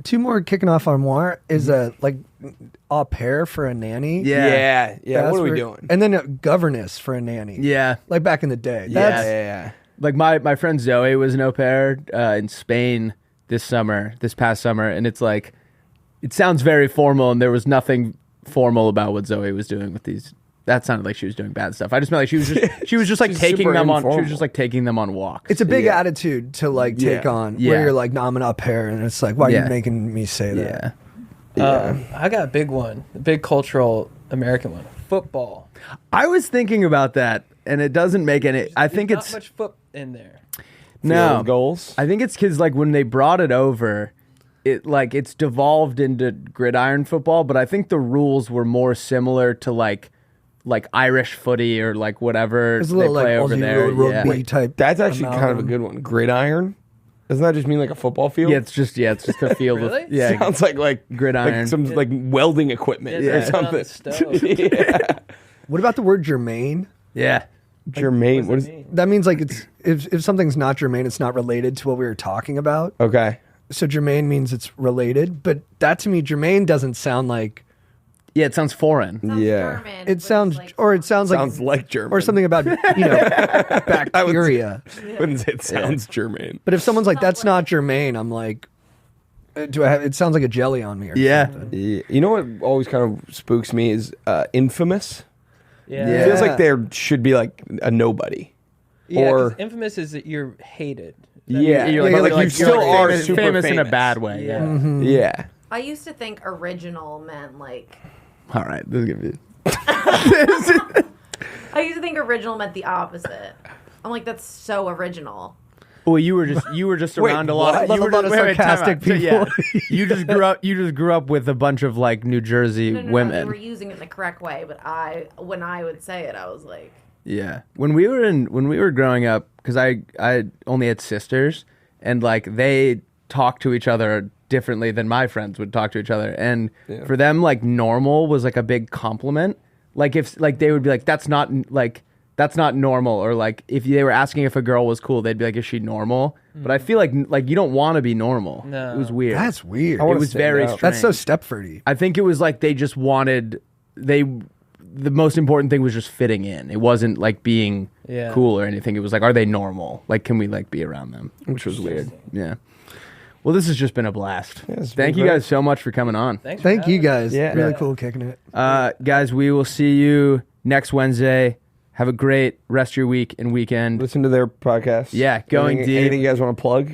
Two more kicking off armoire is a like au pair for a nanny. Yeah. Yeah. That's What are we for- doing? And then a governess for a nanny. Yeah. Like back in the day. Yeah, That's, yeah. Like my friend Zoe was an au pair in Spain this past summer, and it's like it sounds very formal, and there was nothing formal about what Zoe was doing with these. That sounded like she was doing bad stuff. I just meant like she was just like She's taking super them on. She informal. was just like taking them on walks. It's a big Yeah. attitude to like take Yeah. on Yeah. where you're like, no, I'm an au pair. And it's like, why are Yeah. you making me say that? yeah. I got a big one, a big cultural American one. Football. I was thinking about that, and it doesn't make any. I think There's it's not much foot in there. no Field goals. I think it's because like when they brought it over, it's devolved into gridiron football. But I think the rules were more similar to like Irish footy or like whatever It's a they little play like over Aussie there. rugby type. That's actually kind of a amalgam. good one. Gridiron. Doesn't that just mean like a football field? Yeah, it's just a field Really? with yeah. Sounds like Gridiron. like some like welding equipment Yeah, or it's on something. the stove. What about the word germane? Yeah. Germaine. What What is? does it mean? That means like it's if something's not germane, it's not related to what we were talking about. Okay. So germane means it's related, but that to me, germane doesn't sound like. Yeah, it sounds foreign. Sounds Yeah. German, It which sounds, is like or it sounds like, Sounds like German. or something about bacteria. Wouldn't say it sounds German. But if someone's like, "That's not germane," I'm like, "Do I have?" It sounds like a jelly on me. Or Yeah. something. Yeah. You know what always kind of spooks me is infamous. Yeah. It feels like there should be like a nobody. Yeah, 'cause Or- infamous is that you're hated. Yeah. You're But, like, you still are famous, super famous in a famous. bad way. Yeah. Mm-hmm. Yeah. I used to think original meant like. All right, this is gonna be. I used to think original meant the opposite. I'm like, that's so original. Well, you were just Wait, around a lot. what? Of, you Love were a lot just, of wait, time sarcastic out. So, yeah, people. you just grew up with a bunch of like New Jersey No, they women. were using it in the correct way, but when I would say it, I was like, Yeah, when we were growing up, because I only had sisters, and like they talked to each other differently than my friends would talk to each other, and for them like normal was like a big compliment. Like if like they would be like that's not normal, or like if they were asking if a girl was cool, they'd be like, is she normal? But I feel like you don't want to be normal. No. It was weird. That's weird. I it wanna was stand very out. strange. That's so Stepfordy. I think it was like they just wanted the most important thing was just fitting in. It wasn't like being Yeah. cool or anything. It was like, are they normal? Like, can we like be around them? Which was weird. Yeah. Well, this has just been a blast. it's Thank been you great. guys so much for coming on. Thanks. For Thank you having guys. Yeah. Really Yeah. cool kicking it. Guys, we will see you next Wednesday. Have a great rest of your week and weekend. Listen to their podcast. Yeah, going anything, deep. Anything you guys want to plug?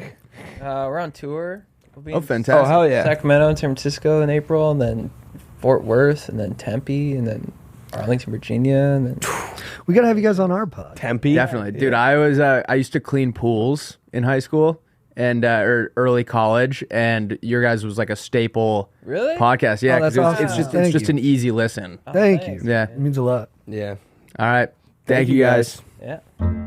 We're on tour. We'll be Oh, in fantastic. Oh, hell yeah. Sacramento and San Francisco in April, and then Fort Worth, and then Tempe, and then Arlington, Virginia, and then We gotta have you guys on our pod. Tempe. Definitely. Dude, I used to clean pools in high school and or early college, and your guys was like a staple Really? podcast. Yeah, Oh, that's 'cause awesome. it's just Thank it's just you. an easy listen. Thank thanks. you. Yeah. It means a lot. Yeah. All right. Thank you guys. Yeah.